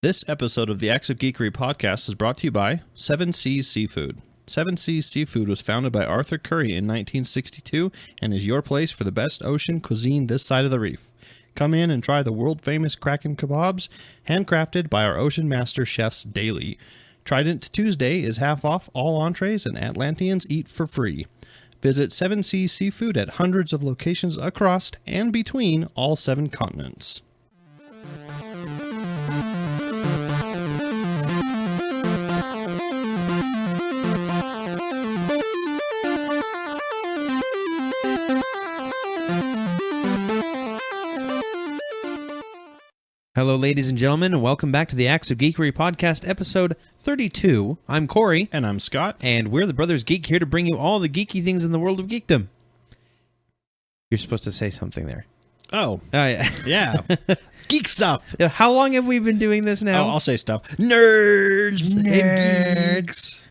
This episode of the Acts of Geekery Podcast is brought to you by 7 Seas Seafood. 7 Seas Seafood was founded by Arthur Curry in 1962 and is your place for the best ocean cuisine this side of the reef. Come in and try the world-famous Kraken kebabs, handcrafted by our ocean master chefs daily. Trident Tuesday is half off all entrees and Atlanteans eat for free. Visit 7 Seas Seafood at hundreds of locations across and between all 7 continents. Hello, ladies and gentlemen, and welcome back to the Acts of Geekery Podcast, episode 32. I'm Cory. And I'm Scott. And we're the Brothers Geek here to bring you all the geeky things in the world of geekdom. You're supposed to say something there. Oh. Yeah. Yeah. Geek stuff. How long have we been doing this now? Oh, I'll say stuff. Nerds. And geeks.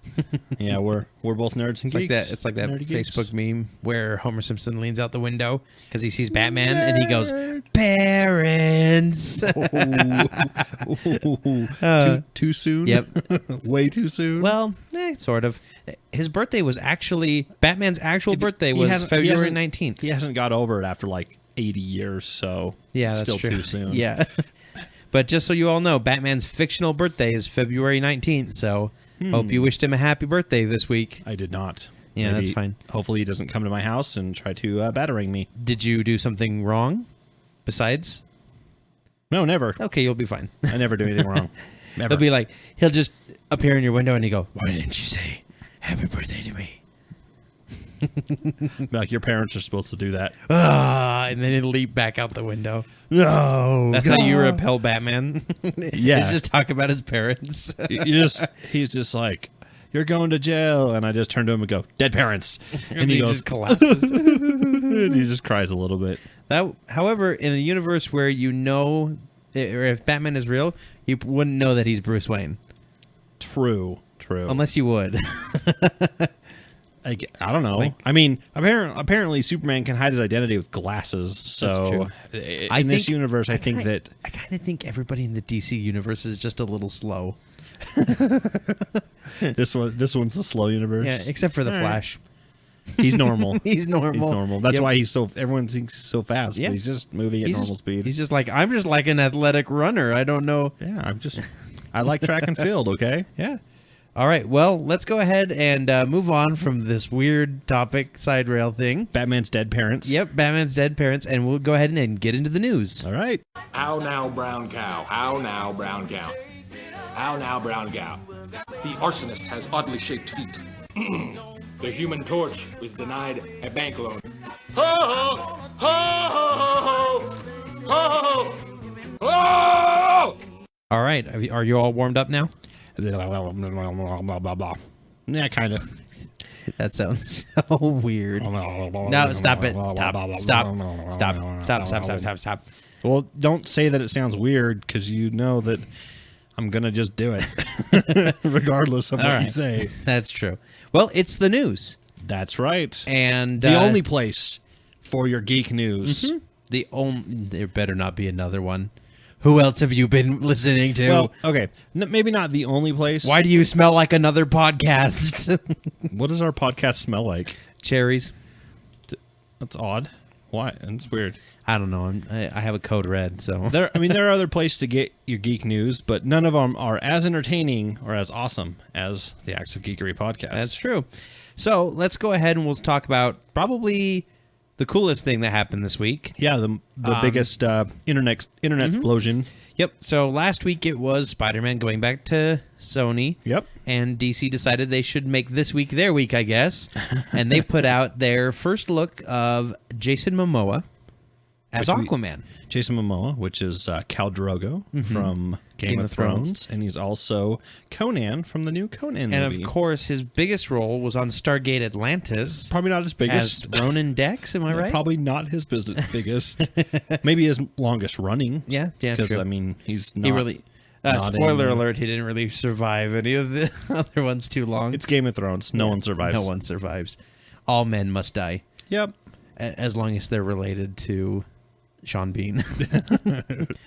Yeah, we're both nerds and geeks. It's like that Nerdy Facebook geeks. meme where Homer Simpson leans out the window because he sees Batman and he goes, "Parents." Too soon? Yep. Way too soon? Well, sort of. His birthday was actually, Batman's actual birthday was February 19th. He hasn't got over it after like 80 years, so yeah, that's still true. Too soon. Yeah. But just so you all know, Batman's fictional birthday is February 19th, so hope you wished him a happy birthday this week. I did not. Yeah, Maybe, that's fine. Hopefully he doesn't come to my house and try to batarang me. Did you do something wrong besides? No, never. Okay, you'll be fine. I never do anything wrong. Never. He'll be like, he'll just appear in your window and he go, "Why didn't you say happy birthday to me?" Like, your parents are supposed to do that. And then he'll leap back out the window. No. That's how you repel Batman. Yeah. He's just talk about his parents. He's just like, "You're going to jail." And I just turn to him and go, "Dead parents." And he goes, just collapses. and he just cries a little bit. However, in a universe where you know, or if Batman is real, you wouldn't know that he's Bruce Wayne. True. Unless you would. I don't know. I mean, apparently Superman can hide his identity with glasses. So in this universe, I kind of think everybody in the DC universe is just a little slow. This one's the slow universe. Yeah, except for the Flash. He's normal. He's normal. That's why everyone thinks he's so fast. Yeah. But he's just moving at normal speed. He's just like, I'm just like an athletic runner. I don't know. Yeah, I like track and field. Okay. Yeah. All right, well, let's go ahead and move on from this weird topic, side rail thing. Batman's dead parents. Yep, Batman's dead parents, and we'll go ahead and get into the news. All right. How now, brown cow? How now, brown cow? How now, brown cow? The arsonist has oddly shaped feet. The Human Torch was denied a bank loan. Ho ho! Ho ho! Ho ho! Ho! All right, are you all warmed up now? Yeah, kind of. That sounds so weird. No, stop it. Stop. Well, don't say that it sounds weird, because you know that I'm going to just do it, regardless of what you say. That's true. Well, it's the news. That's right. And the only place for your geek news. Mm-hmm. There better not be another one. Who else have you been listening to? Well, okay, maybe not the only place. Why do you smell like another podcast? What does our podcast smell like? Cherries. That's odd. Why? It's weird. I don't know. I have a code red, so. There are other places to get your geek news, but none of them are as entertaining or as awesome as the Acts of Geekery Podcast. That's true. So let's go ahead and we'll talk about probably the coolest thing that happened this week. Yeah, the biggest internet explosion. Yep. So last week it was Spider-Man going back to Sony. Yep. And DC decided they should make this week their week, I guess. And they put out their first look of Jason Momoa as Aquaman. Jason Momoa, which is Khal Drogo from Game of Thrones. And he's also Conan from the new Conan movie. And of course, his biggest role was on Stargate Atlantis. Probably not his biggest. As Ronan Dex, am I right? Probably not his biggest. Maybe his longest running. Yeah, because true. I mean, he's not. He really. Spoiler alert: he didn't really survive any of the other ones too long. It's Game of Thrones. No one survives. No one survives. All men must die. Yep. As long as they're related to Sean Bean.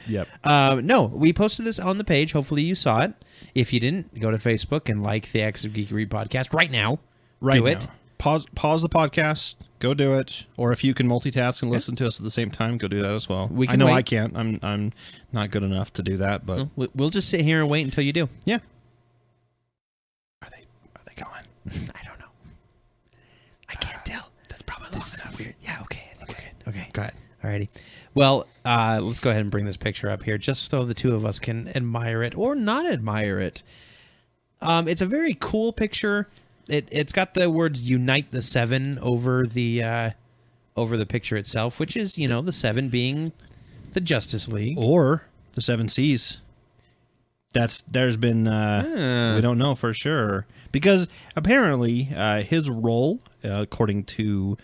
Yep. No, we posted this on the page. Hopefully you saw it. If you didn't, go to Facebook and like the Acts of Geekery podcast right now. Right do now. it. Pause the podcast. Go do it. Or if you can multitask and listen to us at the same time, go do that as well. We can I know wait. I can't. I'm not good enough to do that, but We'll just sit here and wait until you do. yeah. Are they going? I don't know. I can't tell. That's probably long enough. Weird. Yeah, okay. I think we're good. Okay. Go ahead. Alrighty. Well, let's go ahead and bring this picture up here just so the two of us can admire it or not admire it. It's a very cool picture. It's got the words "Unite the Seven" over the picture itself, which is, the seven being the Justice League. Or the Seven Seas. There's been we don't know for sure, because apparently his role, according to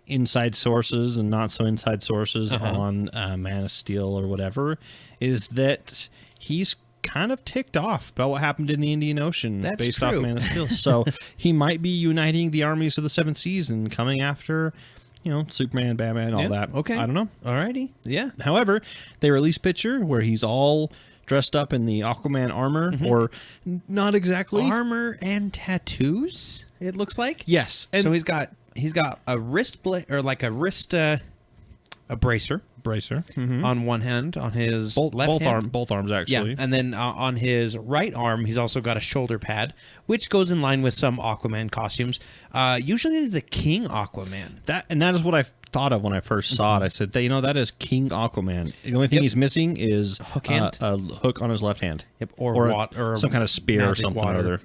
inside sources and not so inside sources on Man of Steel or whatever, is that he's kind of ticked off about what happened in the Indian Ocean based off Man of Steel. So he might be uniting the armies of the Seven Seas and coming after, Superman, Batman, all that. Okay. I don't know. Alrighty. Yeah. However, they released a picture where he's all dressed up in the Aquaman armor, or not exactly. Armor and tattoos, it looks like. Yes. And So he's got a wrist a bracer on one hand, on his left hand. both arms actually. Yeah, and then on his right arm, he's also got a shoulder pad, which goes in line with some Aquaman costumes. Usually the King Aquaman. That is what I thought of when I first saw it. I said, that is King Aquaman. The only thing he's missing is hook hand. a hook on his left hand. Yep, or some kind of spear or something or other.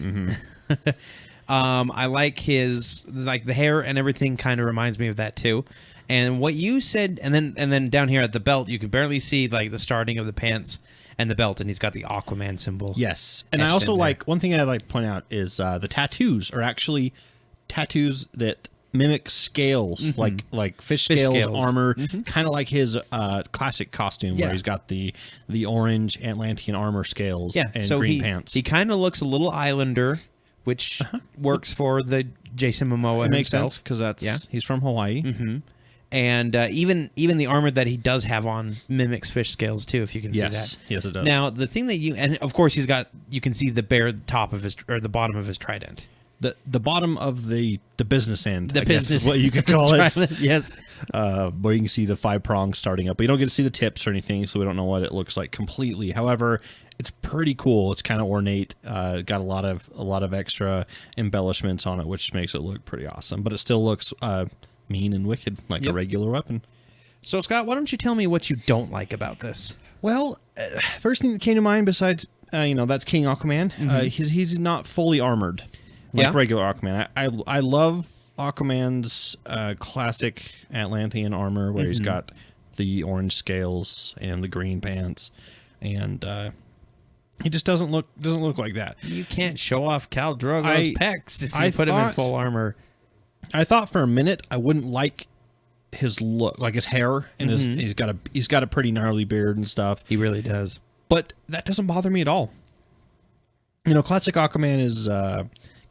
I like his the hair and everything kind of reminds me of that too. And what you said, and then down here at the belt, you can barely see like the starting of the pants and the belt, and he's got the Aquaman symbol. Yes, and I also one thing I'd like to point out is the tattoos are actually tattoos that mimic scales, like fish scales, armor, kind of like his classic costume where he's got the orange Atlantean armor scales and green pants. He kind of looks a little Islander, which works for the Jason Momoa. It makes sense because he's from Hawaii. And even the armor that he does have on mimics fish scales too, if you can see that. Yes, it does. Now the thing that and of course you can see the bare top of his, or the bottom of his trident. The bottom of the business end, I guess is what you could call it. Yes. Where you can see the 5 prongs starting up, but you don't get to see the tips or anything, so we don't know what it looks like completely. However, it's pretty cool. It's kind of ornate. Got a lot of extra embellishments on it, which makes it look pretty awesome. But it still looks mean and wicked, like a regular weapon. So, Scott, why don't you tell me what you don't like about this? Well, first thing that came to mind, besides that's King Aquaman. He's not fully armored like regular Aquaman. I love Aquaman's classic Atlantean armor, where he's got the orange scales and the green pants, and he just doesn't look like that. You can't show off Khal Drogo's pecs if you put him in full armor. I thought for a minute I wouldn't like his look, like his hair, and he's got a pretty gnarly beard and stuff. He really does. But that doesn't bother me at all. Classic Aquaman is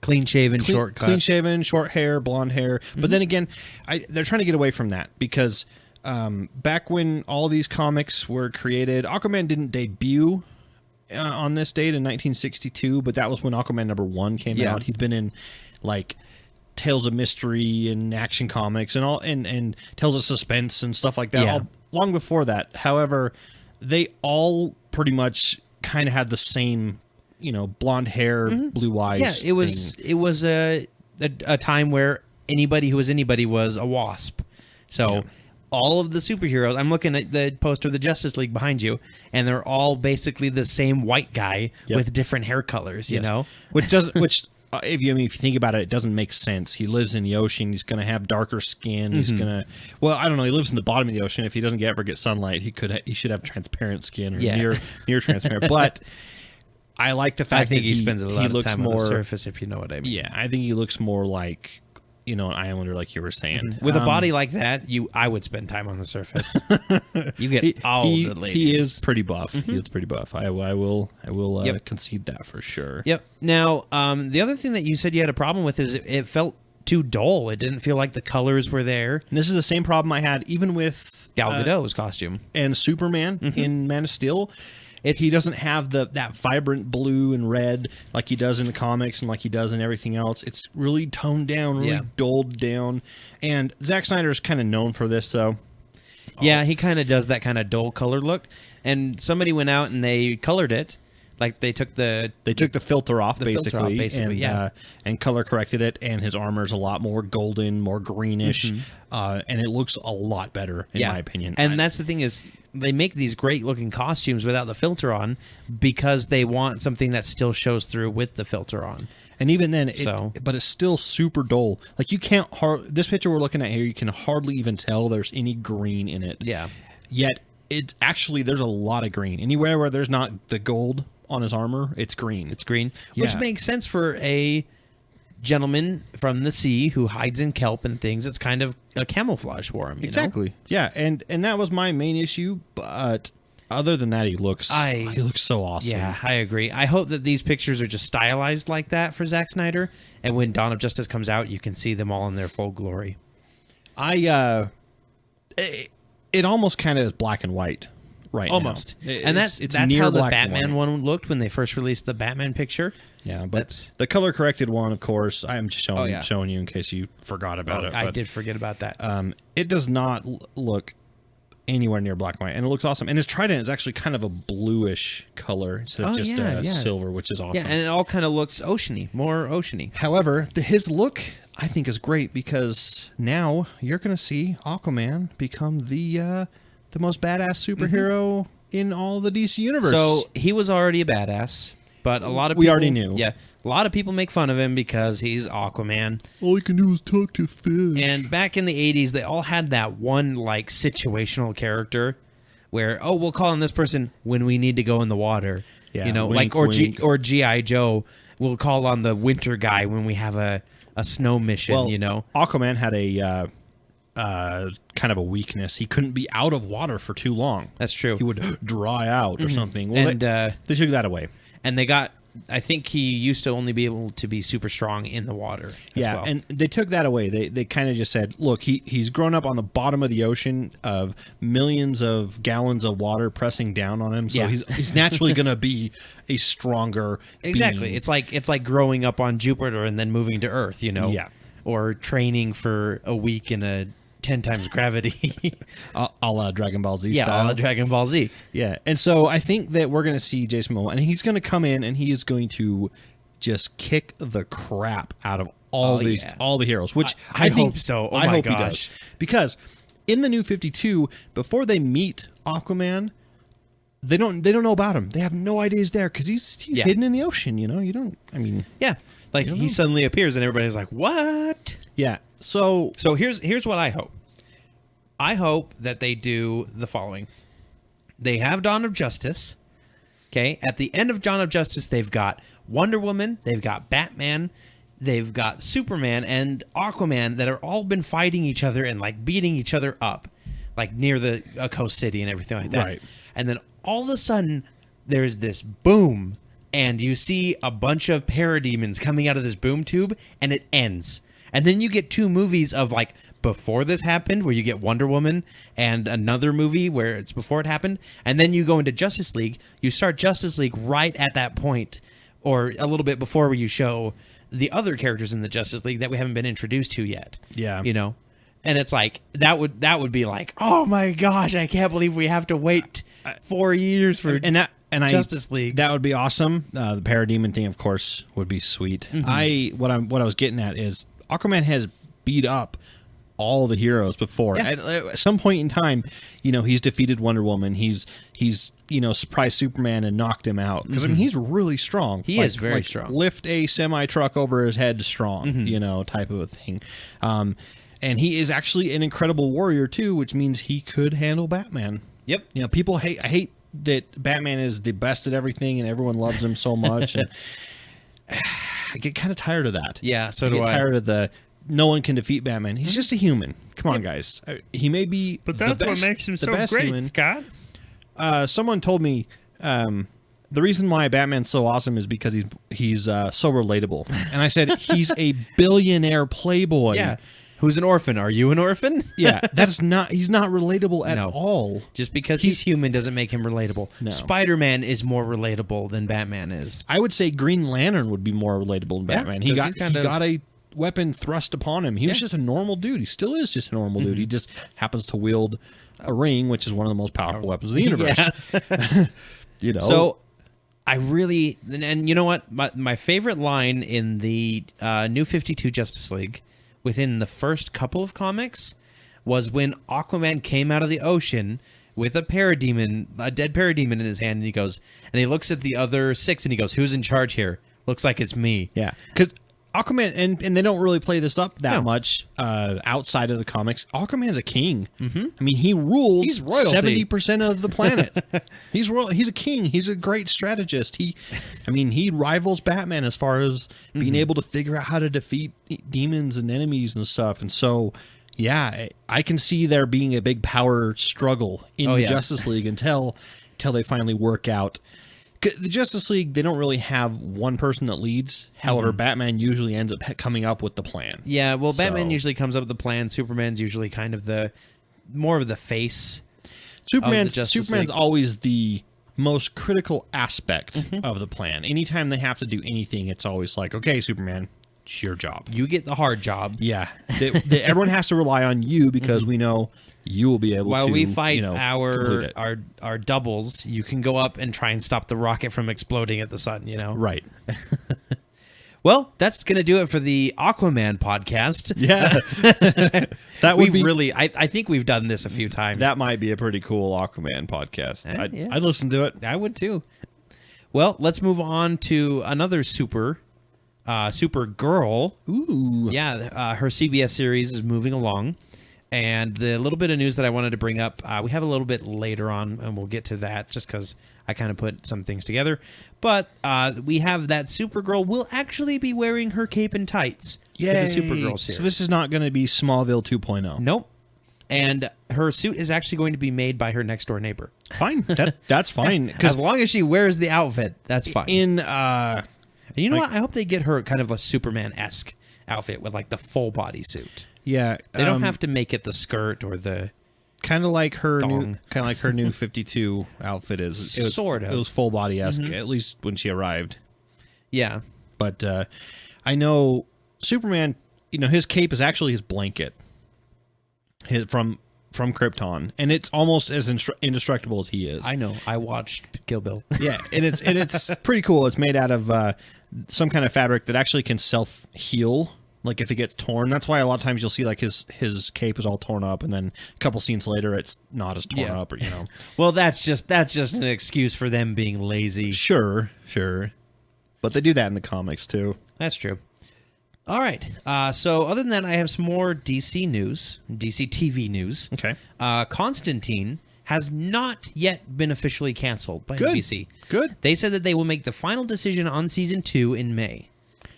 clean shaven, short cut. Clean shaven, short hair, blonde hair. But then again, they're trying to get away from that because back when all these comics were created, Aquaman didn't debut on this date in 1962, but that was when Aquaman #1 came out. He'd been in like Tales of Mystery and Action Comics and all, and Tales of Suspense and stuff like that, all long before that. However, they all pretty much kind of had the same, blonde hair, blue eyes. Yeah, it was a time where anybody who was anybody was a wasp. So all of the superheroes, I'm looking at the poster of the Justice League behind you, and they're all basically the same white guy with different hair colors, you know? Which if you think about it, it doesn't make sense. He lives in the ocean. He's going to have darker skin. He's going to, I don't know. He lives in the bottom of the ocean. If he doesn't ever get sunlight, he should have transparent skin or near transparent. But I like the fact that he spends a lot of time more on the surface, if you know what I mean. Yeah, I think he looks more like an Islander, like you were saying. With a body like that, I would spend time on the surface. You get the ladies. He is pretty buff. He is pretty buff. I will concede that for sure. Yep. Now, the other thing that you said you had a problem with is it felt too dull. It didn't feel like the colors were there. And this is the same problem I had even with Gal Gadot's costume and Superman in Man of Steel. He doesn't have that vibrant blue and red like he does in the comics and like he does in everything else. It's really toned down, really dulled down. And Zack Snyder is kind of known for this, though. Yeah, he kind of does that kind of dull color look. And somebody went out and they colored it. Like they took the filter off, basically, and and color corrected it. And his armor's a lot more golden, more greenish, and it looks a lot better in my opinion. And that's the thing is, they make these great looking costumes without the filter on because they want something that still shows through with the filter on. And even then, but it's still super dull. Like you can't this picture we're looking at here, you can hardly even tell there's any green in it. Yeah. Yet it's actually there's a lot of green. Anywhere where there's not the gold on his armor, it's green. It's green, which makes sense for a gentleman from the sea who hides in kelp and things. It's kind of a camouflage for him. You know? Yeah, and that was my main issue. But other than that, he looks so awesome. Yeah, I agree. I hope that these pictures are just stylized like that for Zack Snyder, and when Dawn of Justice comes out, you can see them all in their full glory. It almost kind of is black and white. Right, almost, and that's how the Batman one looked when they first released the Batman picture. Yeah, but the color corrected one, of course, I'm just showing you in case you forgot about it. I did forget about that. It does not look anywhere near black and white, and it looks awesome. And his Trident is actually kind of a bluish color instead of just silver, which is awesome. Yeah, and it all kind of looks oceany, more oceany. However, his look, I think, is great because now you're going to see Aquaman become the most badass superhero in all the DC universe. So he was already a badass, but a lot of people... We already knew. Yeah, a lot of people make fun of him because he's Aquaman. All he can do is talk to fish. And back in the 80s, they all had that one, like, situational character where, we'll call on this person when we need to go in the water. Yeah, you know, wink, or wink. or G.I. Joe, we'll call on the winter guy when we have a snow mission, you know? Aquaman had a... kind of a weakness. He couldn't be out of water for too long. That's true. He would dry out or something. Well, and they took that away. And I think he used to only be able to be super strong in the water. Yeah, and they took that away. They kind of just said, look, he's grown up on the bottom of the ocean of millions of gallons of water pressing down on him. So he's naturally going to be a stronger Exactly. being. It's like growing up on Jupiter and then moving to Earth, you know? Yeah. Or training for a week in a 10 times gravity. a la Dragon Ball Z style. Yeah, a la Dragon Ball Z. Yeah, and so I think that we're going to see Jason Momoa, and he's going to come in and he is going to just kick the crap out of all the heroes, which I think hope so. Oh I my hope gosh. he does. Because in the New 52, before they meet Aquaman, they don't know about him. They have no idea he's there because he's hidden in the ocean, you know? Yeah. Like he suddenly appears and everybody's like, "What?" Yeah. So here's what I hope. I hope that they do the following. They have Dawn of Justice. Okay? At the end of Dawn of Justice, they've got Wonder Woman, they've got Batman, they've got Superman and Aquaman that are all been fighting each other and like beating each other up, like near a coast city and everything like that. Right. And then all of a sudden, there's this boom, and you see a bunch of parademons coming out of this boom tube, and it ends. And then you get two movies of like before this happened, where you get Wonder Woman, and another movie where it's before it happened. And then you go into Justice League. You start Justice League right at that point, or a little bit before, where you show the other characters in the Justice League that we haven't been introduced to yet. Yeah. You know? And it's like, that would be like, oh my gosh, I can't believe we have to wait 4 years for Justice League. That would be awesome. The parademon thing, of course, would be sweet. Mm-hmm. What I was getting at is Aquaman has beat up all the heroes before. Yeah. At some point in time, you know, he's defeated Wonder Woman. He's surprised Superman and knocked him out. Because, I mean, he's really strong. He is very strong. Lift a semi-truck over his head strong, type of a thing. And he is actually an incredible warrior, too, which means he could handle Batman. Yep. You know, people hate that Batman is the best at everything and everyone loves him so much. And I get kind of tired of that. Yeah, so do I. I get tired of the no one can defeat Batman. He's just a human. Come on, guys. He may be but that's what makes him so great, human. Scott. Someone told me the reason why Batman's so awesome is because he's so relatable. And I said he's a billionaire playboy. Yeah. Who's an orphan? Are you an orphan? Yeah, he's not relatable at all. Just because he's human doesn't make him relatable. No. Spider-Man is more relatable than Batman is. I would say Green Lantern would be more relatable than Batman. He got a weapon thrust upon him. He was just a normal dude. He still is just a normal dude. He just happens to wield a ring, which is one of the most powerful weapons of the universe. You know. So I really, and you know what? My favorite line in the New 52 Justice League within the first couple of comics was when Aquaman came out of the ocean with a dead parademon in his hand, and he looks at the other 6 and he goes, "Who's in charge here? Looks like it's me." Yeah, because Aquaman, and they don't really play this up that much outside of the comics. Aquaman's a king. Mm-hmm. I mean, he rules 70% of the planet. He's a king. He's a great strategist. He rivals Batman as far as being able to figure out how to defeat demons and enemies and stuff. And so, yeah, I can see there being a big power struggle in the Justice League until they finally work out. The Justice League, they don't really have one person that leads. However, Batman usually ends up coming up with the plan. Yeah, well, Batman usually comes up with the plan. Superman's usually kind of more of the face. Superman's always the most critical aspect of the plan. Anytime they have to do anything, it's always like, okay, Superman, it's your job. You get the hard job. Yeah. Everyone has to rely on you because we know you will be able While to, we fight our doubles, you can go up and try and stop the rocket from exploding at the sun, you know? Right. Well, that's going to do it for the Aquaman podcast. Yeah. That would be really, I think we've done this a few times. That might be a pretty cool Aquaman podcast. I'd listen to it. I would too. Well, let's move on to another Supergirl. Ooh. Yeah, her CBS series is moving along. And the little bit of news that I wanted to bring up, we have a little bit later on, and we'll get to that just because I kind of put some things together. But we have that Supergirl will actually be wearing her cape and tights for the Supergirl series. So this is not going to be Smallville 2.0. Nope. And her suit is actually going to be made by her next door neighbor. Fine. That's fine. As long as she wears the outfit, that's fine. And you know what? I hope they get her kind of a Superman-esque outfit with like the full body suit. Yeah, they don't have to make it the skirt or the kind of like her new 52 outfit is. It was full body esque at least when she arrived. Yeah, but I know Superman. You know, his cape is actually his blanket. From Krypton, and it's almost as indestructible as he is. I know. I watched Kill Bill. Yeah, and it's pretty cool. It's made out of some kind of fabric that actually can self heal. Like if it gets torn, that's why a lot of times you'll see like his cape is all torn up, and then a couple scenes later it's not as torn up, or you know. Well, that's just an excuse for them being lazy. Sure, but they do that in the comics too. That's true. All right. So other than that, I have some more DC news, DC TV news. Okay. Constantine has not yet been officially canceled by NBC. Good. They said that they will make the final decision on season 2 in May.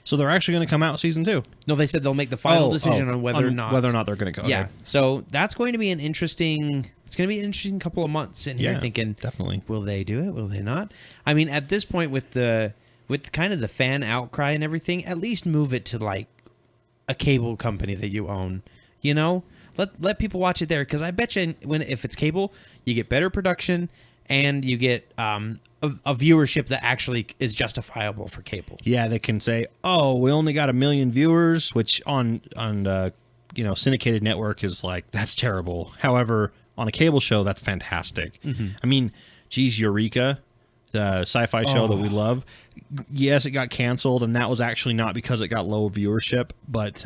So they're actually going to come out season 2? No, they said they'll make the final decision on whether or not they're going to go. Yeah. Okay. So that's going to be an interesting. It's going to be an interesting couple of months sitting here thinking, definitely, will they do it? Will they not? I mean, at this point, with kind of the fan outcry and everything, at least move it to like a cable company that you own. You know, let people watch it there, because I bet you if it's cable, you get better production and you get a viewership that actually is justifiable for cable. Yeah, they can say, "Oh, we only got 1 million viewers," which on syndicated network is like, that's terrible. However, on a cable show, that's fantastic. Mm-hmm. I mean, geez, Eureka, the sci-fi show that we love. Yes, it got canceled, and that was actually not because it got low viewership, but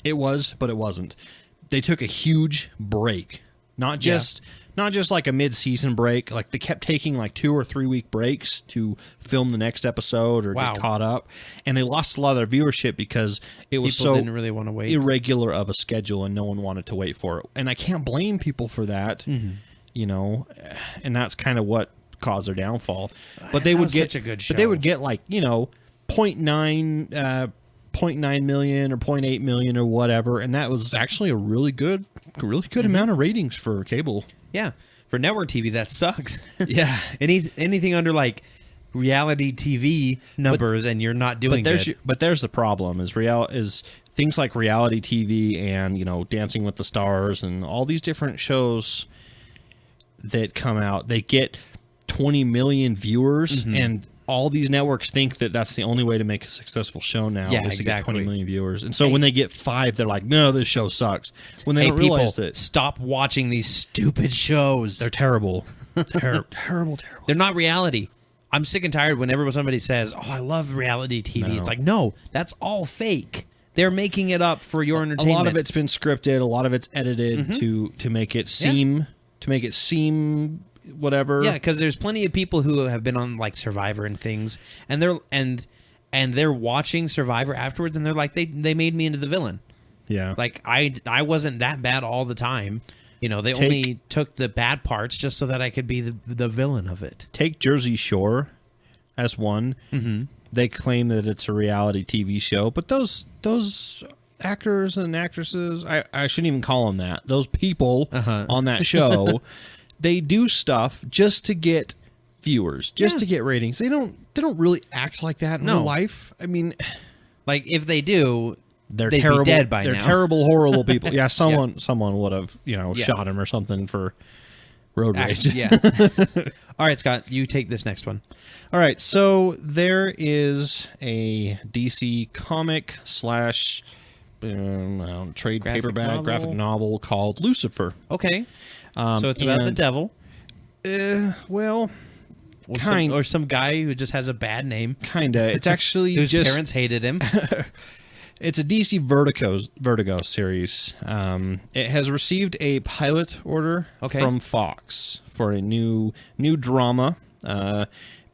it was, but it wasn't. They took a huge break, not just like a mid-season break. Like they kept taking like 2 or 3 week breaks to film the next episode or get caught up, and they lost a lot of their viewership because it was people didn't really want to wait, irregular of a schedule, and no one wanted to wait for it. And I can't blame people for that, you know. And that's kind of what caused their downfall. But they would get such a good show. But they would get like 0.9 million or 0.8 million or whatever, and that was actually a really good amount of ratings for cable. Yeah, for network TV that sucks. Yeah, anything under like reality TV numbers, and you're not doing it. But there's the problem: is things like reality TV and Dancing with the Stars and all these different shows that come out. They get 20 million viewers, and all these networks think that that's the only way to make a successful show now is to get 20 million viewers. And so when they get 5, they're like, no, this show sucks. When they don't realize that. Stop watching these stupid shows. They're terrible. Terrible. They're not reality. I'm sick and tired whenever somebody says, oh, I love reality TV. No. It's like, no, that's all fake. They're making it up for your entertainment. A lot of it's been scripted. A lot of it's edited to make it seem whatever. Yeah, because there's plenty of people who have been on like Survivor and things, and they're watching Survivor afterwards, and they're like, they made me into the villain. Yeah, like I wasn't that bad all the time. They only took the bad parts just so that I could be the villain of it. Take Jersey Shore as one. Mm-hmm. They claim that it's a reality TV show, but those actors and actresses, I shouldn't even call them that. Those people on that show. They do stuff just to get viewers, just to get ratings. They don't really act like that in real life. I mean, like if they do, they'd terrible, be dead by now. They're terrible, horrible people. Yeah, someone would have shot him or something for road rage. Yeah. All right, Scott, you take this next one. All right, so there is a DC comic / trade paperback graphic novel called Lucifer. Okay. So it's about the devil. Well, or some guy who just has a bad name. Kinda. It's actually whose parents hated him. It's a DC Vertigo series. It has received a pilot order from Fox for a new drama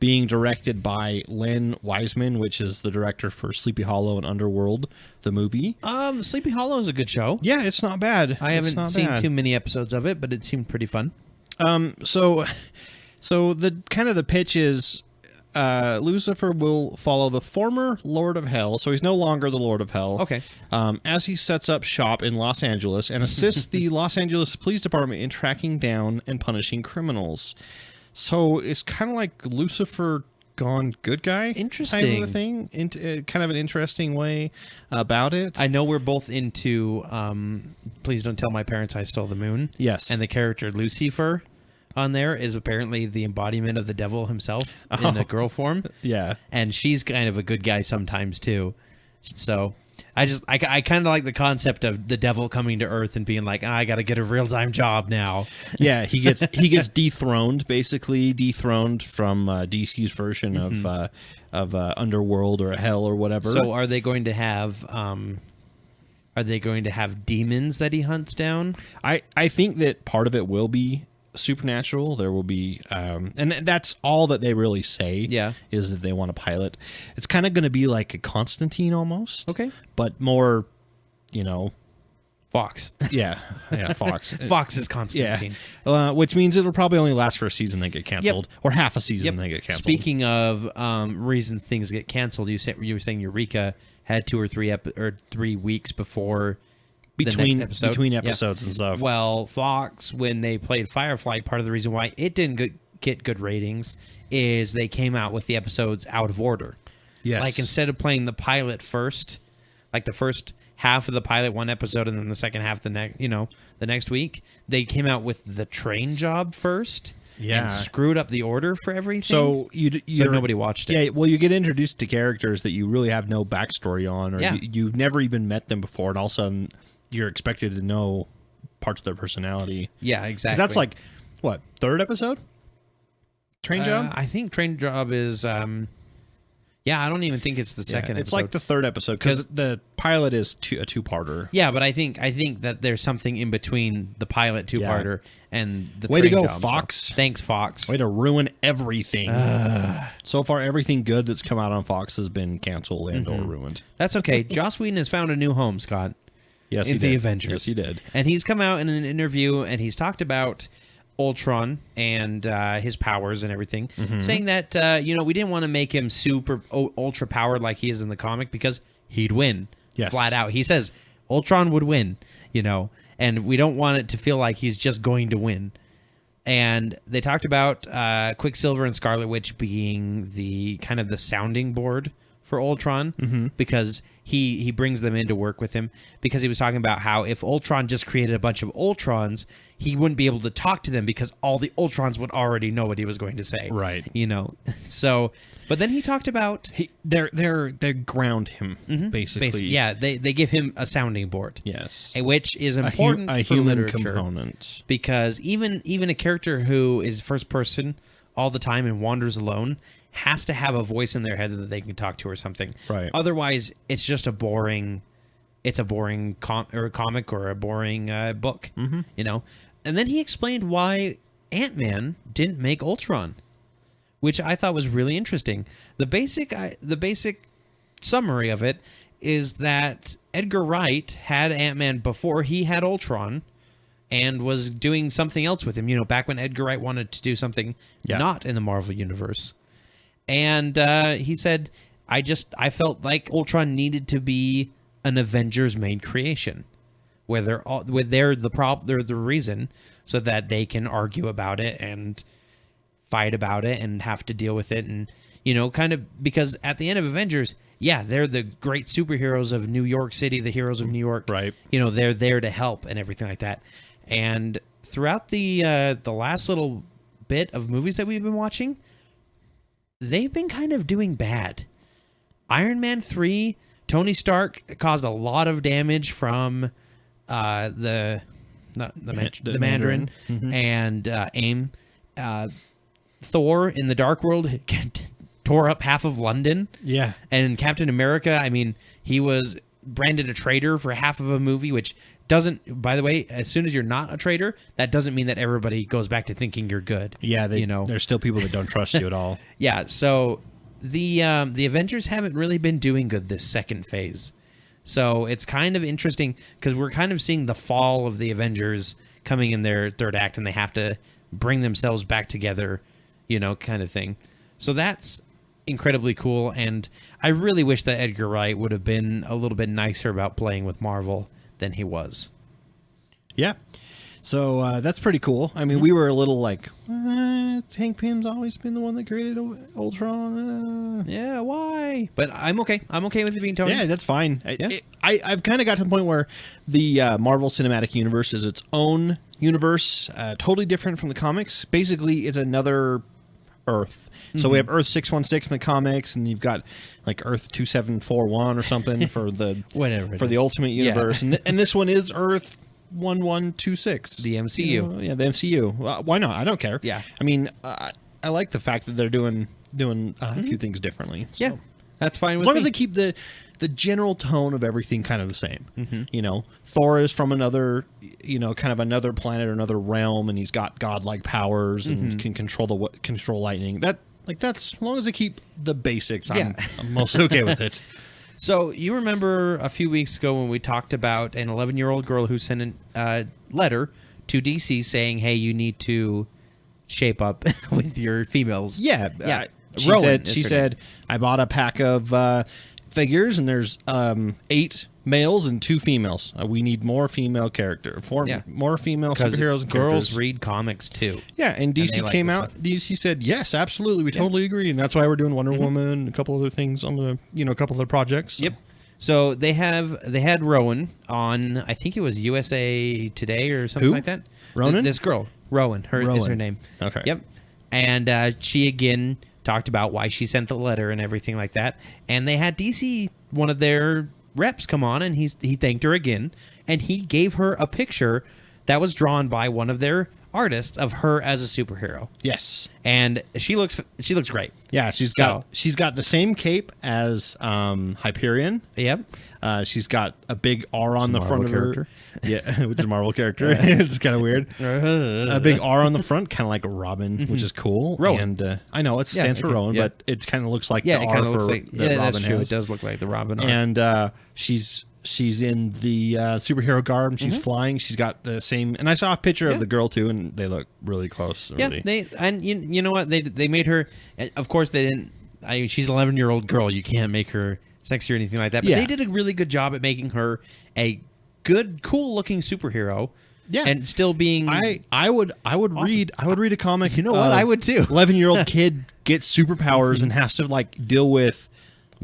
being directed by Len Wiseman, which is the director for Sleepy Hollow and Underworld, the movie. Sleepy Hollow is a good show. Yeah, it's not bad. I haven't seen too many episodes of it, but it seemed pretty fun. So the kind of the pitch is Lucifer will follow the former Lord of Hell, so he's no longer the Lord of Hell. Okay. As he sets up shop in Los Angeles and assists the Los Angeles Police Department in tracking down and punishing criminals. So it's kind of like Lucifer gone good guy. Interesting. Kind of a thing. Kind of an interesting way about it. I know we're both into Please Don't Tell My Parents I Stole the Moon. Yes. And the character Lucifer on there is apparently the embodiment of the devil himself in a girl form. Yeah. And she's kind of a good guy sometimes too. So I kind of like the concept of the devil coming to Earth and being like, I got to get a real-time job now. Yeah, he gets dethroned from DC's version of Underworld or Hell or whatever. So are they going to have demons that he hunts down? I think that part of it will be supernatural. There will be and that's all that they really say is that they want to pilot. It's kind of going to be like a Constantine almost, but more Fox. Yeah, Fox. Fox is Constantine. Yeah. Which means it'll probably only last for a season, then get canceled, or half a season, and then get canceled. Speaking of reasons things get canceled, you were saying Eureka had 2 or 3 weeks before between episode. episodes and stuff. Well, Fox, when they played Firefly, part of the reason why it didn't get good ratings is they came out with the episodes out of order. Yes. Like instead of playing the pilot first, like the first half of the pilot one episode and then the second half the next week, they came out with the train job first. Yeah. And screwed up the order for everything. So nobody watched it. Yeah, well, you get introduced to characters that you really have no backstory on, or you've never even met them before, and all of a sudden you're expected to know parts of their personality. Yeah, exactly. Because that's like, what, 3rd episode? Train Job? I think Train Job is... I don't even think it's the second episode. It's like the 3rd episode, because the pilot is a 2-parter. Yeah, but I think that there's something in between the pilot 2-parter and the Way to go, job, Fox. So. Thanks, Fox. Way to ruin everything. So far, everything good that's come out on Fox has been canceled and or ruined. That's okay. Joss Whedon has found a new home, Scott. Yes, in the Avengers. Yes, he did. And he's come out in an interview and he's talked about Ultron and his powers and everything, saying that we didn't want to make him super ultra powered like he is in the comic because he'd win. Yes. Flat out. He says Ultron would win, and we don't want it to feel like he's just going to win. And they talked about Quicksilver and Scarlet Witch being the kind of the sounding board for Ultron, because he brings them in to work with him, because he was talking about how if Ultron just created a bunch of Ultrons, he wouldn't be able to talk to them because all the Ultrons would already know what he was going to say. Right. So, but then he talked about they ground him basically. Yeah, they give him a sounding board. Yes. Which is important a for human literature, component. because even a character who is first person all the time and wanders alone has to have a voice in their head that they can talk to or something. Right. Otherwise, it's just a boring comic or a boring book. And then he explained why Ant-Man didn't make Ultron, which I thought was really interesting. The basic summary of it is that Edgar Wright had Ant-Man before he had Ultron, and was doing something else with him. Back when Edgar Wright wanted to do something not in the Marvel Universe. And he said, I felt like Ultron needed to be an Avengers made creation, where they're the reason, so that they can argue about it and fight about it and have to deal with it, and kind of, because at the end of Avengers, they're the great superheroes of New York City, the heroes of New York, right? They're there to help and everything like that. And throughout the last little bit of movies that we've been watching, they've been kind of doing bad. Iron Man 3, Tony Stark caused a lot of damage from the Mandarin and AIM. Thor in the Dark World tore up half of London. Yeah. And Captain America, I mean, he was branded a traitor for half of a movie, which doesn't, by the way, as soon as you're not a traitor, that doesn't mean that everybody goes back to thinking you're good. Yeah, there's still people that don't trust you at all. Yeah, so the Avengers haven't really been doing good this second phase. So it's kind of interesting, because we're kind of seeing the fall of the Avengers coming in their third act, and they have to bring themselves back together, kind of thing. So that's incredibly cool, and I really wish that Edgar Wright would have been a little bit nicer about playing with Marvel than he was. Yeah. So that's pretty cool. I mean, we were a little like, Hank Pym's always been the one that created Ultron. Yeah, why? But I'm okay. I'm okay with it being Tony. Yeah, that's fine. Yeah. I've kind of got to the point where the Marvel Cinematic Universe is its own universe, totally different from the comics. Basically, it's another Earth. So we have Earth 616 in the comics, and you've got like Earth 2741 or something for the whatever for the Ultimate Universe, and this one is Earth 1126. The MCU. The MCU. Why not? I don't care. Yeah. I mean, I like the fact that they're doing a few things differently. So. Yeah, that's fine with as long me. as they keep the general tone of everything kind of the same. Thor is from another, kind of another planet or another realm, and he's got godlike powers and can control lightning. That's as long as they keep the basics, I'm most okay with it. So you remember a few weeks ago when we talked about an 11-year-old girl who sent a letter to DC saying, "Hey, you need to shape up with your females." Yeah. She said, I bought a pack of figures, and there's 8 males and 2 females. We need more female more female superheroes and girls characters. read comics too. Yeah, and DC came out. DC said, yes, absolutely, we totally agree, and that's why we're doing Wonder Woman and a couple other things on the a couple other projects. So. Yep. So they had Rowan on, I think it was USA Today or something like that. Ronan? This girl, Rowan, is her name. Okay. Yep. And she again talked about why she sent the letter and everything like that. And they had DC, one of their reps, come on, and he thanked her again, and he gave her a picture that was drawn by one of their artists of her as a superhero. Yes. And she looks great. Yeah, she's got the same cape as Hyperion. Yep. She's got a big R on the front of her. Yeah, which is a Marvel character. Yeah. It's kind of weird. A big R on the front, kind of like a Robin, which is cool. Rowan. And I know it stands for Rowan, but it kind of looks like the R for the Robin that's true. has. It does look like the Robin R. And she's in the superhero garb, and she's flying. She's got the same, and I saw a picture of the girl too, and they look really close. Yeah, you know what, they made her. Of course, they didn't. She's an 11-year-old girl. You can't make her sexy or anything like that. But they did a really good job at making her a good, cool-looking superhero Yeah, and still being. I would awesome. read a comic. You know what? I would too. 11-year-old kid gets superpowers and has to like deal with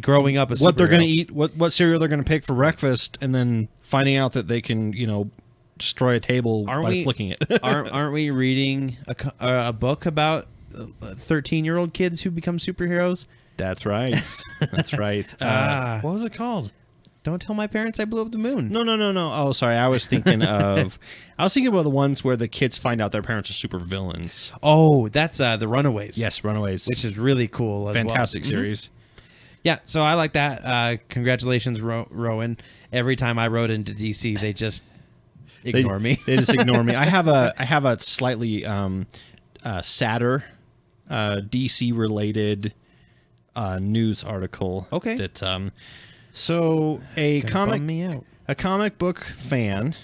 growing up. What they're going to eat, what cereal they're going to pick for breakfast, and then finding out that they can destroy a table by flicking it. aren't we reading a book about 13-year-old kids who become superheroes? That's right. That's right. What was it called? Don't tell my parents I blew up the moon. No. Oh, sorry. I was thinking about the ones where the kids find out their parents are super villains. Oh, that's The Runaways. Yes, Runaways. Which is really cool. Fantastic series. Yeah, so I like that. Congratulations, Rowan. Every time I rode into DC, they just ignore me. They just ignore me. I have a slightly sadder DC related news article. Okay. That so a bum me out. comic book fan,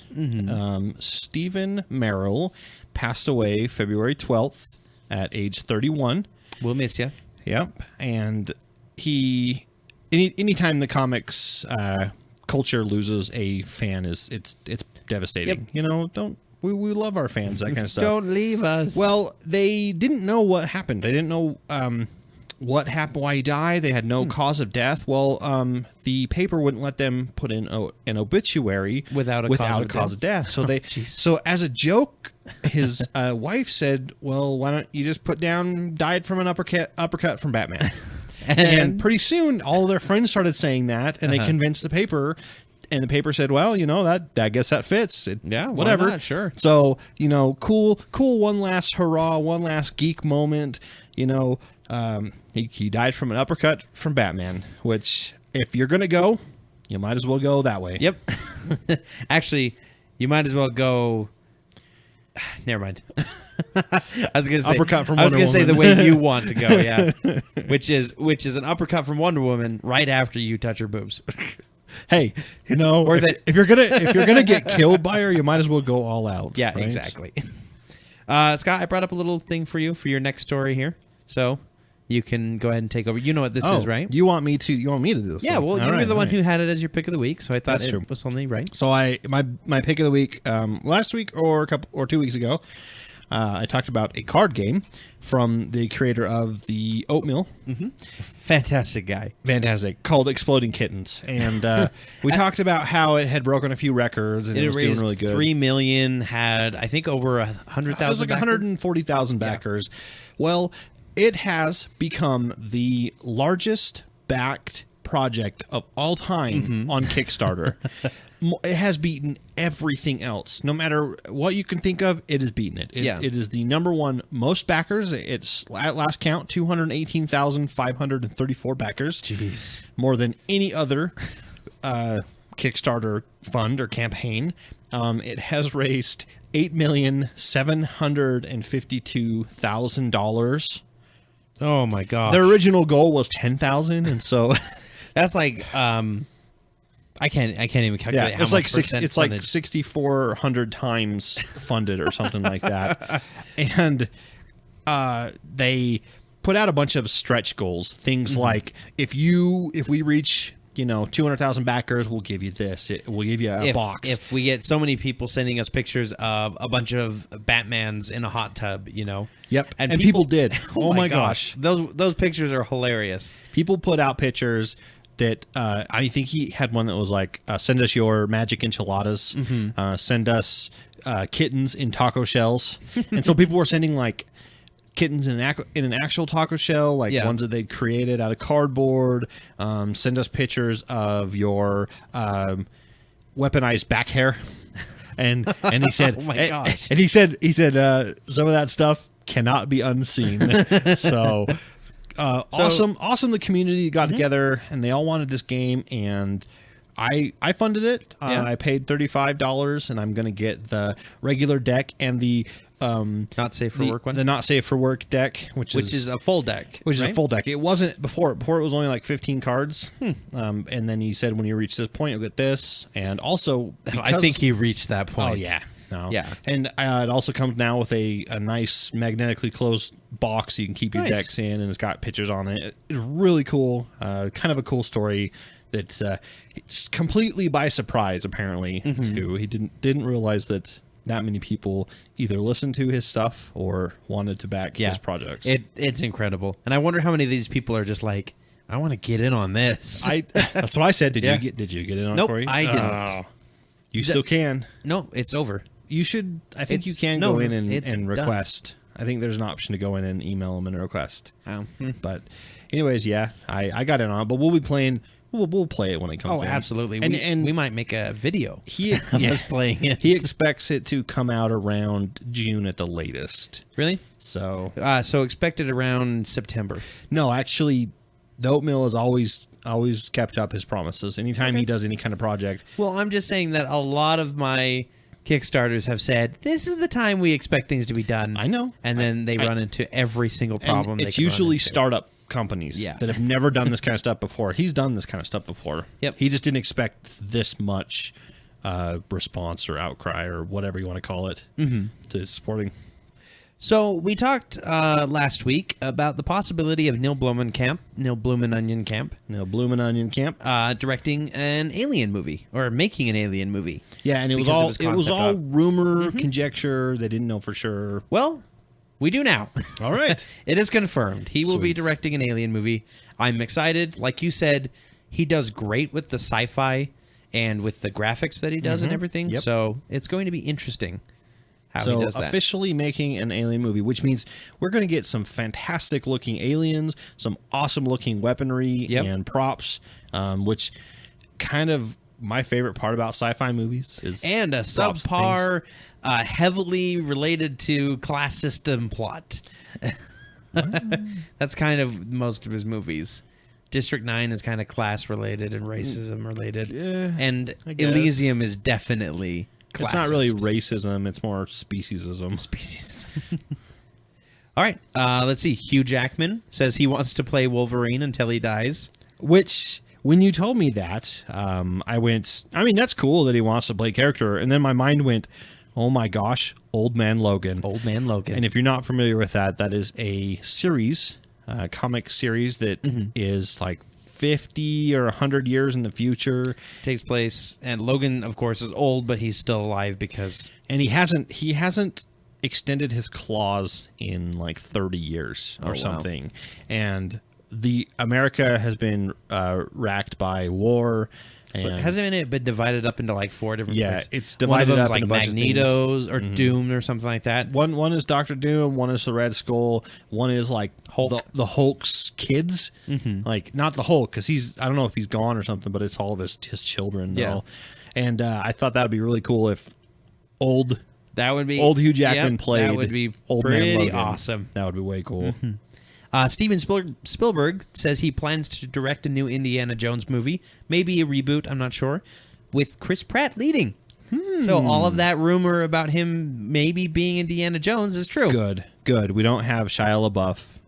Stephen Merrill, passed away February 12th at age 31. We'll miss you. Yep, and he anytime the comics culture loses a fan it's devastating. Yep. We love our fans, that kind of stuff. Don't leave us. Well, they didn't know what happened. They didn't know what happened, why he died. They had no cause of death. Well, the paper wouldn't let them put in an obituary without a cause of death. So so as a joke, his wife said, "Well, why don't you just put down died from an uppercut from Batman?" And pretty soon, all their friends started saying that, and they convinced the paper. And the paper said, "Well, that I guess that fits. Whatever, why not? Sure." So cool. One last hurrah, one last geek moment. He died from an uppercut from Batman. Which, if you're gonna go, you might as well go that way. Yep. Actually, you might as well go. Never mind. I was gonna say uppercut from Wonder Woman. Say the way you want to go, yeah. which is an uppercut from Wonder Woman right after you touch her boobs. Hey, if you're gonna get killed by her, you might as well go all out. Yeah, right? Exactly. Scott, I brought up a little thing for you for your next story here, so you can go ahead and take over. You know what this is, right? You want me to do this? Yeah. Well, you were the one who had it as your pick of the week, so I thought it was only right. So my pick of the week last week or 2 weeks ago, I talked about a card game from the creator of the Oatmeal. Mm-hmm. Fantastic guy. Fantastic. Called Exploding Kittens. And we talked about how it had broken a few records and it was doing really good. 3 million, had, I think, over 100,000 It was like 140,000 backers. Yeah. Well, it has become the largest backed project of all time on Kickstarter. It has beaten everything else. No matter what you can think of, it has beaten it. It is the number one most backers. It's at last count 218,534 backers. Jeez, more than any other Kickstarter fund or campaign. It has raised $8,752,000. Oh my god! Their original goal was 10,000, and so that's like I can't even calculate. Yeah, how it's much like it's like 6,400 times funded or something like that, and they put out a bunch of stretch goals. Things like if we reach 200,000 backers, we'll give you this. We'll give you a box. If we get so many people sending us pictures of a bunch of Batmans in a hot tub, Yep, and people did. Oh my gosh, those pictures are hilarious. People put out pictures that I think he had one that was like, send us your magic enchiladas, send us kittens in taco shells, and so people were sending like kittens in an actual taco shell, like ones that they'd created out of cardboard. Send us pictures of your weaponized back hair, and he said, oh my gosh, and he said some of that stuff cannot be unseen. So awesome. The community got together and they all wanted this game, and I funded it. I paid $35, and I'm going to get the regular deck and the not safe for work one. The not safe for work deck, which is a full deck. Which is a full deck. It wasn't before. Before it was only like 15 cards. And then he said when you reach this point, you'll get this, and also I think he reached that point. Oh yeah. No. Yeah. And it also comes now with a nice magnetically closed box so you can keep your decks in, and it's got pictures on it. It's really cool. Kind of a cool story that it's completely by surprise, apparently, too. He didn't realize that that many people either listened to his stuff or wanted to back his projects. It's incredible. And I wonder how many of these people are just like, I want to get in on this. That's what I said. Did you get in on it, Cory? I didn't. You still can. No, it's over. You should. I think you can go in and request. I think there's an option to go in and email them and request. But anyways, yeah, I got in on it. But we'll be playing. We'll play it when it comes in. Oh, absolutely. And we might make a video of us playing it. He expects it to come out around June at the latest. Really? So expect it around September. No, actually, the Oatmeal has always kept up his promises. Anytime he does any kind of project. Well, I'm just saying that a lot of my Kickstarters have said, this is the time we expect things to be done. I know. And then they run into every single problem. It's usually startup companies that have never done this kind of stuff before. He's done this kind of stuff before. Yep. He just didn't expect this much response or outcry or whatever you want to call it to supporting. So we talked last week about the possibility of Neil Bloomin' Onion Camp directing an alien movie or making an alien movie. Yeah, and it was all rumor, conjecture. They didn't know for sure. Well, we do now. All right. It is confirmed. He will be directing an alien movie. I'm excited. Like you said, he does great with the sci-fi and with the graphics that he does and everything. Yep. So it's going to be interesting how he does that. So officially making an alien movie, which means we're going to get some fantastic looking aliens, some awesome looking weaponry and props, which kind of my favorite part about sci-fi movies is and a subpar, heavily related to class system plot. That's kind of most of his movies. District 9 is kind of class related and racism related, and Elysium is definitely classist. It's not really racism; it's more speciesism. All right, let's see. Hugh Jackman says he wants to play Wolverine until he dies. Which, when you told me that, I went, I mean, that's cool that he wants to play character. And then my mind went, oh my gosh, Old Man Logan. Old Man Logan. And if you're not familiar with that, that is a series, comic series that is like 50 or 100 years in the future. Takes place, and Logan, of course, is old, but he's still alive because... And he hasn't extended his claws in like 30 years or something. Wow. And the America has been racked by war. And hasn't it been divided up into like 4 different places? It's divided up like into a bunch Magneto's or Doom or something like that. One is Dr. Doom, one is the Red Skull, one is like Hulk. The Hulk's kids. Like not the Hulk, because I don't know if he's gone or something, but it's all of his children. Yeah. And I thought that would be really cool if old Hugh Jackman played. That would be Old pretty Man Logan. awesome. That would be way cool. Steven Spielberg says he plans to direct a new Indiana Jones movie, maybe a reboot, I'm not sure, with Chris Pratt leading. So all of that rumor about him maybe being Indiana Jones is true. Good. We don't have Shia LaBeouf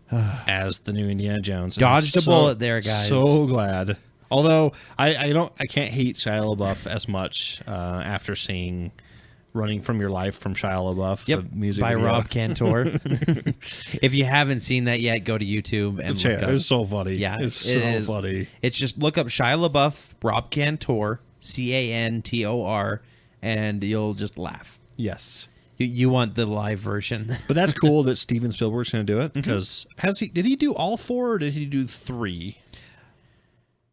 as the new Indiana Jones. Dodged a bullet there, guys. So glad. Although I can't hate Shia LaBeouf as much after seeing Running from Your Life from Shia LaBeouf, the music by video. Rob Cantor. If you haven't seen that yet, go to YouTube and look up. It's so funny. Yeah, it's so funny. It's just look up Shia LaBeouf, Rob Cantor, Cantor, and you'll just laugh. Yes. You want the live version. But that's cool that Steven Spielberg's going to do it, because did he do all 4 or did he do 3?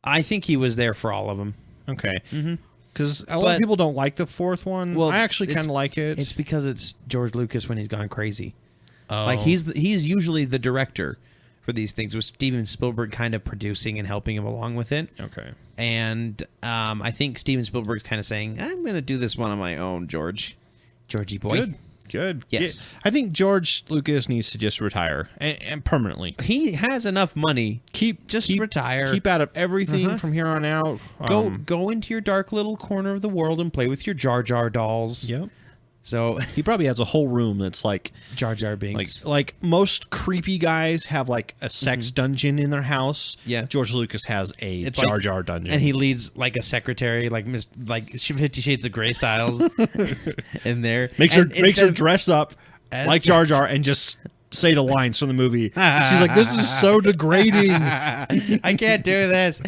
I think he was there for all of them. Okay. Because a lot of people don't like the 4th one. Well, I actually kind of like it. It's because it's George Lucas when he's gone crazy. Oh. Like he's usually the director for these things, with Steven Spielberg kind of producing and helping him along with it. Okay. And I think Steven Spielberg's kind of saying, I'm going to do this one on my own, Georgie boy. Good. Yes. I think George Lucas needs to just retire and permanently. He has enough money. Retire. Keep out of everything from here on out. Go into your dark little corner of the world and play with your Jar Jar dolls. Yep. So he probably has a whole room that's like Jar Jar Binks. Like most creepy guys have like a sex dungeon in their house. Yeah. George Lucas has a Jar Jar dungeon, and he leads like a secretary, like 50 Shades of Grey styles in there. Makes her dress up like Jar Jar and just say the lines from the movie. She's like, "This is so degrading. I can't do this."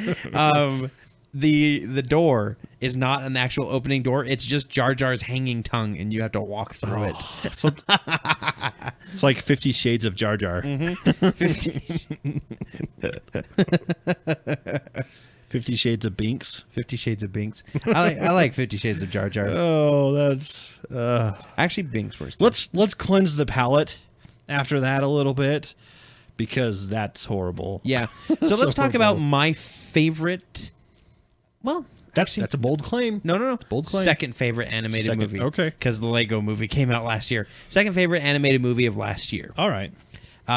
The door is not an actual opening door. It's just Jar Jar's hanging tongue, and you have to walk through it. So it's like 50 Shades of Jar Jar. 50 Shades of Binks. 50 Shades of Binks. I like 50 Shades of Jar Jar. Oh, that's... Actually, Binks works. Let's cleanse the palate after that a little bit, because that's horrible. Yeah. So let's talk about my favorite... Well... That's a bold claim. No. Bold claim. Second favorite animated movie. Okay. Because the Lego movie came out last year. Second favorite animated movie of last year. All right.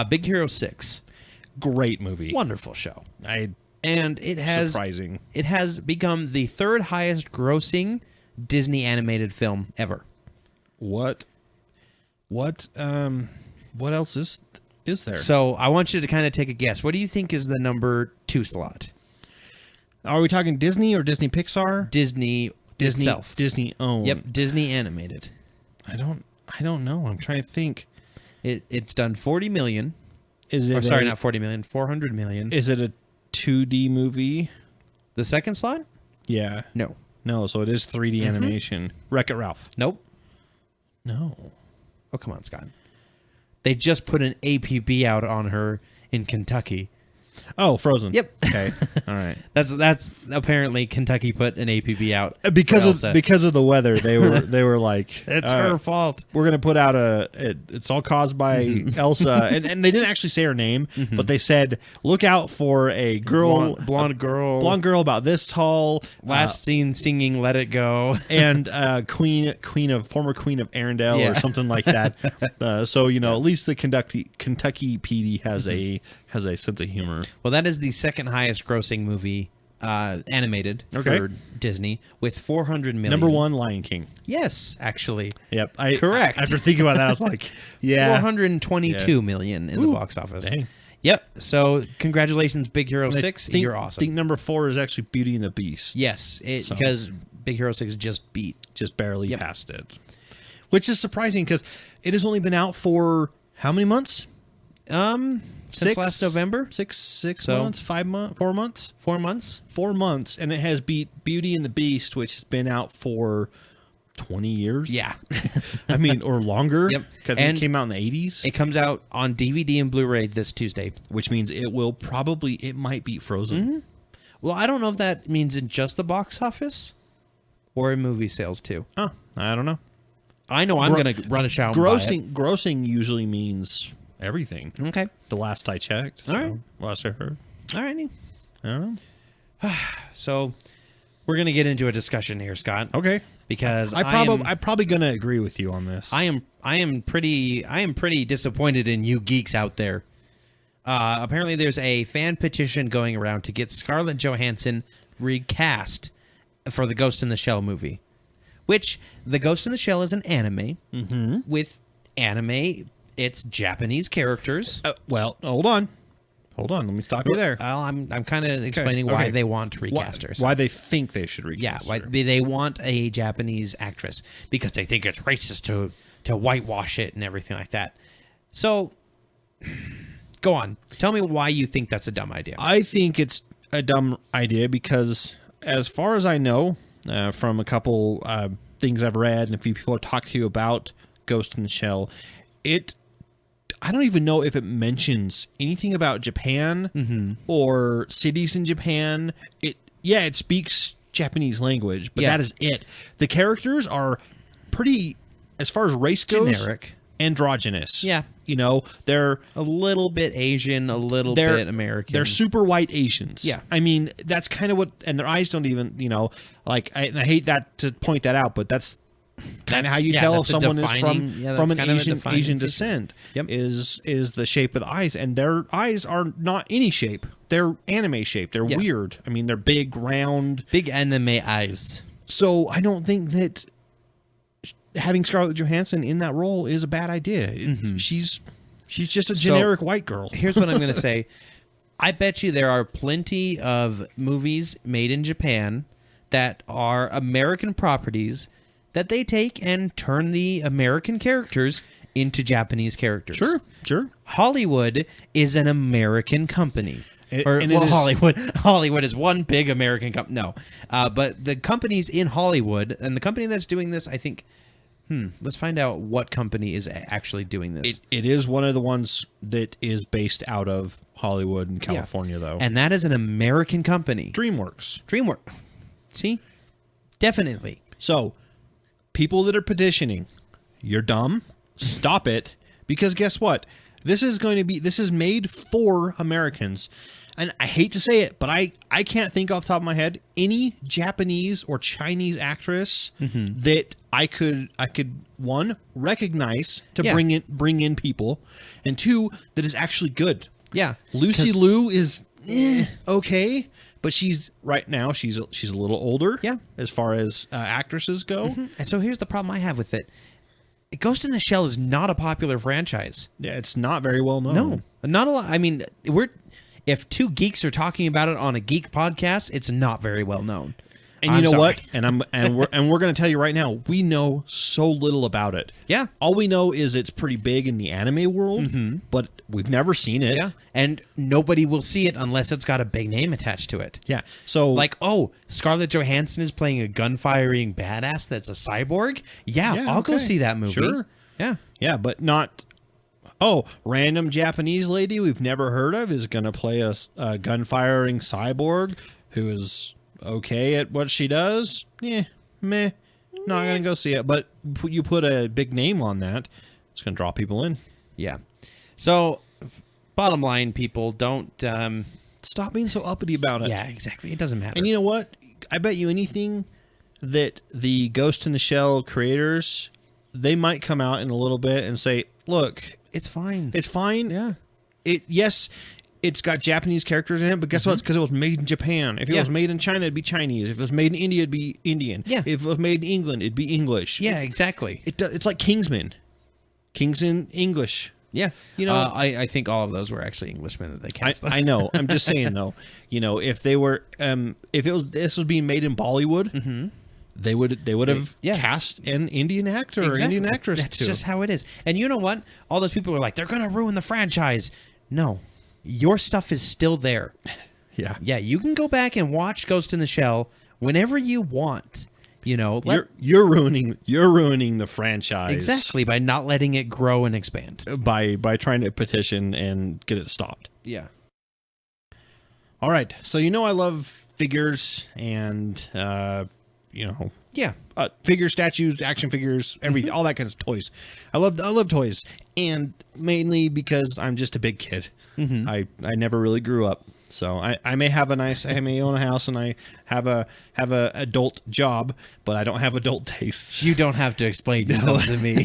Big Hero 6. Great movie. Wonderful show. Surprising. It has become the third highest grossing Disney animated film ever. What else is there? So I want you to kind of take a guess. What do you think is the number 2 slot? Are we talking Disney or Disney Pixar? Disney itself. Disney owned. Yep, Disney animated. I don't know. I'm trying to think. It's done 40 million. Not 40 million, 400 million. Is it a 2D movie? The second slot? Yeah. No. No, so it is 3D animation. Wreck-It Ralph. Nope. No. Oh, come on, Scott. They just put an APB out on her in Kentucky. Oh, Frozen. Yep. Okay. All right. That's apparently Kentucky put an APB out because of the weather. They were like, it's her fault. We're gonna put out it's all caused by Elsa, and they didn't actually say her name, but they said look out for a girl, blonde girl about this tall, last seen singing "Let It Go," and former queen of Arendelle or something like that. So at least the Kentucky PD has a sense of humor. Well, that is the second highest grossing movie animated for Disney with 400 million. Number 1, Lion King. Yes, actually. Yep. Correct. After thinking about that, I was like, yeah. 422 million in the box office. Dang. Yep. So congratulations, Big Hero 6. You're awesome. I think number 4 is actually Beauty and the Beast. Yes, because Big Hero 6 just barely passed it. Which is surprising because it has only been out for how many months? Since last November? Six months? 5 months? 4 months? 4 months? 4 months, and it has beat Beauty and the Beast, which has been out for 20 years. Yeah. I mean, or longer. Yep. Because it came out in the 80s. It comes out on DVD and Blu-ray this Tuesday. Which means it might beat Frozen. Mm-hmm. Well, I don't know if that means in just the box office or in movie sales too. Oh, I don't know. I know I'm going to run a shout. Grossing usually means everything. Okay. The last I checked. All right. Last I heard. All righty. I don't know. So we're going to get into a discussion here, Scott. Okay. Because I'm probably going to agree with you on this. I am pretty disappointed in you geeks out there. Apparently there's a fan petition going around to get Scarlett Johansson recast for the Ghost in the Shell movie. Which, the Ghost in the Shell is an anime. Mm-hmm. With anime, it's Japanese characters. Well, hold on. Let me stop you there. Well, I'm kind of explaining why they want to recast her. Why they think they should recast her. Yeah, why they want a Japanese actress. Because they think it's racist to whitewash it and everything like that. So, go on. Tell me why you think that's a dumb idea. I think it's a dumb idea because, as far as I know, from a couple things I've read and a few people I've talked to about Ghost in the Shell, I don't even know if it mentions anything about Japan or cities in Japan. It speaks Japanese language, but that is it. The characters are pretty, as far as race goes, generic, androgynous. Yeah. They're a little bit Asian, a little bit American. They're super white Asians. Yeah. I mean, that's kind of what, and their eyes don't even, and I hate that to point that out, but that's kind of how you tell if someone is from an Asian descent. Yep. Is the shape of the eyes, and their eyes are not any shape. They're anime shaped. They're weird. I mean, they're big, round, big anime eyes. So I don't think that having Scarlett Johansson in that role is a bad idea. She's just a generic white girl. Here's what I'm going to say. I bet you there are plenty of movies made in Japan that are American properties that they take and turn the American characters into Japanese characters. Sure. Hollywood is an American company. Hollywood is one big American company. No, but the companies in Hollywood, and the company that's doing this, I think. Let's find out what company is actually doing this. It is one of the ones that is based out of Hollywood and California, though. And that is an American company. DreamWorks. See? Definitely. So, people that are petitioning, you're dumb. Stop it. Because guess what? This is made for Americans. And I hate to say it, but I can't think off the top of my head any Japanese or Chinese actress that I could one, recognize to bring in people, and two, that is actually good. Yeah. Lucy Liu is okay, but she's a little older. Yeah. As far as actresses go. And so here's the problem I have with it. Ghost in the Shell is not a popular franchise. Yeah, it's not very well known. No, not a lot. I mean, if two geeks are talking about it on a geek podcast, it's not very well known. And you know what? And we're going to tell you right now, we know so little about it. Yeah. All we know is it's pretty big in the anime world, but we've never seen it. Yeah. And nobody will see it unless it's got a big name attached to it. Yeah. So like, Scarlett Johansson is playing a gun-firing badass that's a cyborg. Yeah, I'll go see that movie. Sure. Yeah. Yeah, but not random Japanese lady we've never heard of is going to play a gun-firing cyborg who is okay at what she does. Not going to go see it. But you put a big name on that, it's going to draw people in. Yeah. So, bottom line, people, don't... Stop being so uppity about it. Yeah, exactly. It doesn't matter. And you know what? I bet you anything that the Ghost in the Shell creators, they might come out in a little bit and say, look... It's fine. It's fine. Yeah. It's got Japanese characters in it, but guess what? It's because it was made in Japan. If it was made in China, it'd be Chinese. If it was made in India, it'd be Indian. Yeah. If it was made in England, it'd be English. Yeah, exactly. It's like Kingsman. Kingsman English. Yeah. You know, I think all of those were actually Englishmen that they cast. I know. I'm just saying though. You know, if they were, if this was being made in Bollywood, they would have cast an Indian actor or Indian actress. That's just how it is. And you know what? All those people are like, they're going to ruin the franchise. No, your stuff is still there. Yeah. Yeah, you can go back and watch Ghost in the Shell whenever you want. You know, you're ruining the franchise exactly by not letting it grow and expand. By trying to petition and get it stopped. Yeah. All right. So I love figures and figure statues, action figures, everything, all that kind of toys. I love toys, and mainly because I'm just a big kid. I never really grew up, so I may own a house and I have a adult job, but I don't have adult tastes. You don't have to explain yourself to me.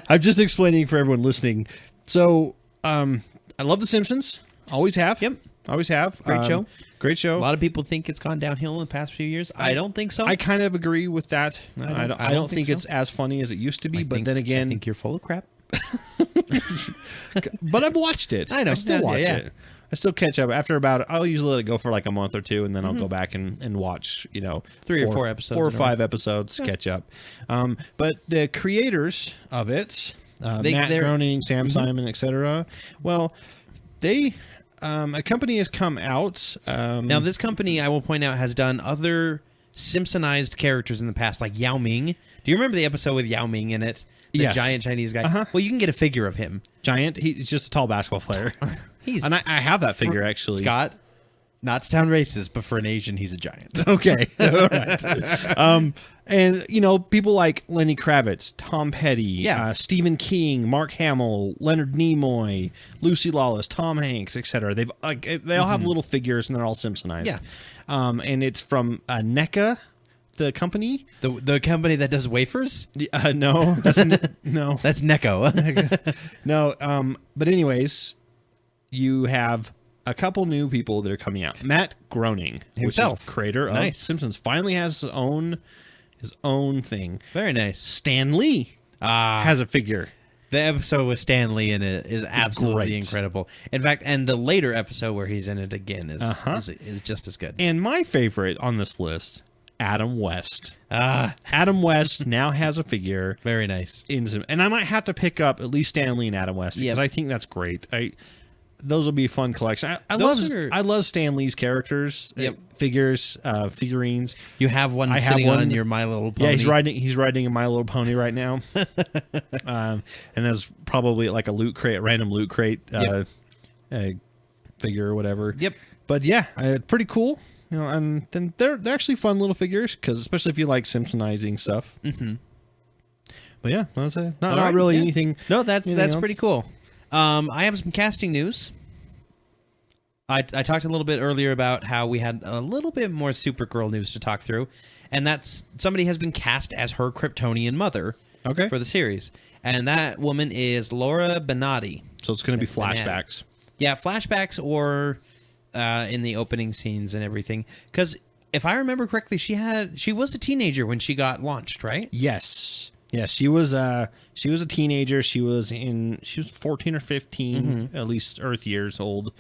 I'm just explaining for everyone listening. So I love The Simpsons. Always have. Yep. Always have. Great show. Great show. A lot of people think it's gone downhill in the past few years. I don't think so. I kind of agree with that. I don't think so. It's as funny as it used to be. But then again, I think you're full of crap. But I've watched it. I know. I still watch it. I still catch up after I'll usually let it go for like a month or two, and then I'll go back and watch 3 or 4 episodes, 4 or 5 episodes, catch up. But the creators of it, Matt Groening, Sam Simon, etc. Well, they. A company has come out. Now, this company, I will point out, has done other Simpsonized characters in the past, like Yao Ming. Do you remember the episode with Yao Ming in it? The giant Chinese guy? Well, you can get a figure of him. Giant? He's just a tall basketball player. And I have that figure, actually. Scott, not to sound racist, but for an Asian, he's a giant. Okay. All right. And, people like Lenny Kravitz, Tom Petty, Stephen King, Mark Hamill, Leonard Nimoy, Lucy Lawless, Tom Hanks, etc. They all have little figures, and they're all Simpsonized. Yeah. And it's from NECA, the company. The company that does wafers? No. No. That's Necco. No. But anyways, you have a couple new people that are coming out. Matt Groening, himself, creator of Simpsons, finally has his own thing. Very nice. Stan Lee has a figure. The episode with Stan Lee in it is absolutely incredible. In fact, and the later episode where he's in it again is just as good. And my favorite on this list, Adam West. Adam West now has a figure. Very nice. And I might have to pick up at least Stan Lee and Adam West because I think that's great. those will be fun collection. I love Stan Lee's characters, figures, figurines. You have one sitting on your My Little Pony. Yeah, he's riding a My Little Pony right now. And there's probably like a random loot crate figure or whatever. Yep. But yeah, pretty cool. You know, and then they're actually fun little figures, because especially if you like Simpsonizing stuff. Mm-hmm. But yeah, not really anything. No, that's pretty cool. I have some casting news. I talked a little bit earlier about how we had a little bit more Supergirl news to talk through, and that's somebody has been cast as her Kryptonian mother for the series, and that woman is Laura Benatti. So it's going to be flashbacks. Yeah, flashbacks or in the opening scenes and everything. Because if I remember correctly, she was a teenager when she got launched, right? Yes. Yeah, she was a teenager. She was 14 or 15, at least Earth years old,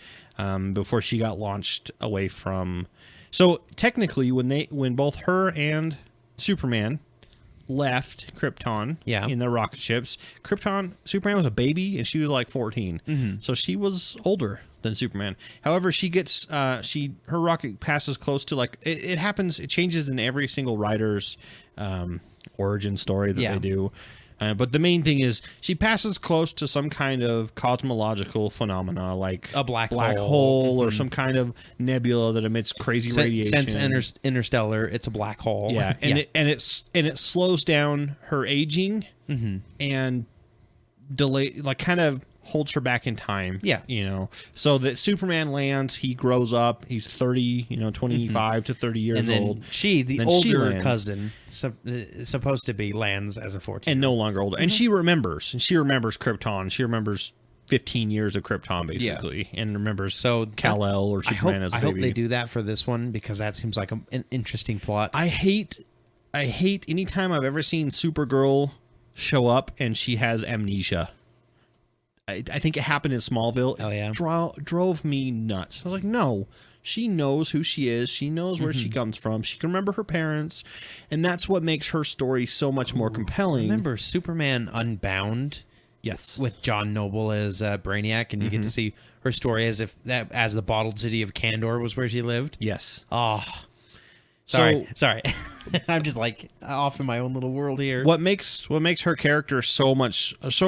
before she got launched away from. So technically, when both her and Superman left Krypton in their rocket ships, Superman was a baby and she was like 14. So she was older than Superman. However, she gets her rocket passes close to, like, it happens. It changes in every single writer's origin story that they do. But the main thing is she passes close to some kind of cosmological phenomena, like a black hole or some kind of nebula that emits crazy radiation. Since Interstellar, it's a black hole. Yeah, and it slows down her aging and kind of holds her back in time. Yeah. You know, so that Superman lands, he grows up, he's 30, 25 to 30 years and then old. The older cousin, supposed to be, lands as a 14. And no longer older. And she remembers Krypton. She remembers 15 years of Krypton, basically, and remembers Kal-El or Superman as a baby. I hope they do that for this one, because that seems like an interesting plot. I hate anytime I've ever seen Supergirl show up and she has amnesia. I think it happened in Smallville. Oh, yeah. It drove me nuts. I was like, no, she knows who she is. She knows where she comes from. She can remember her parents. And that's what makes her story so much more compelling. Remember Superman Unbound? Yes. With John Noble as Brainiac, and you get to see her story as the bottled city of Kandor was where she lived. Yes. Oh, sorry. I'm just like off in my own little world here. What makes her character so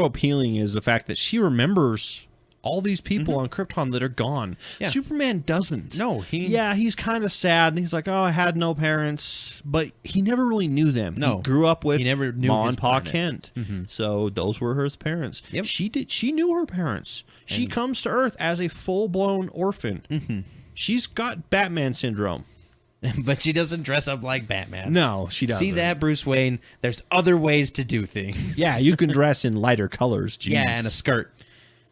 appealing is the fact that she remembers all these people on Krypton that are gone. Yeah. Superman doesn't. No, he's kind of sad, and he's like, "Oh, I had no parents," but he never really knew them. No, he grew up with Ma and Pa planet. Kent, so those were her parents. Yep. She knew her parents. She comes to Earth as a full-blown orphan. She's got Batman syndrome. But she doesn't dress up like Batman. No, she doesn't. See that, Bruce Wayne? There's other ways to do things. Yeah, you can dress in lighter colors. Jeez. Yeah, and a skirt.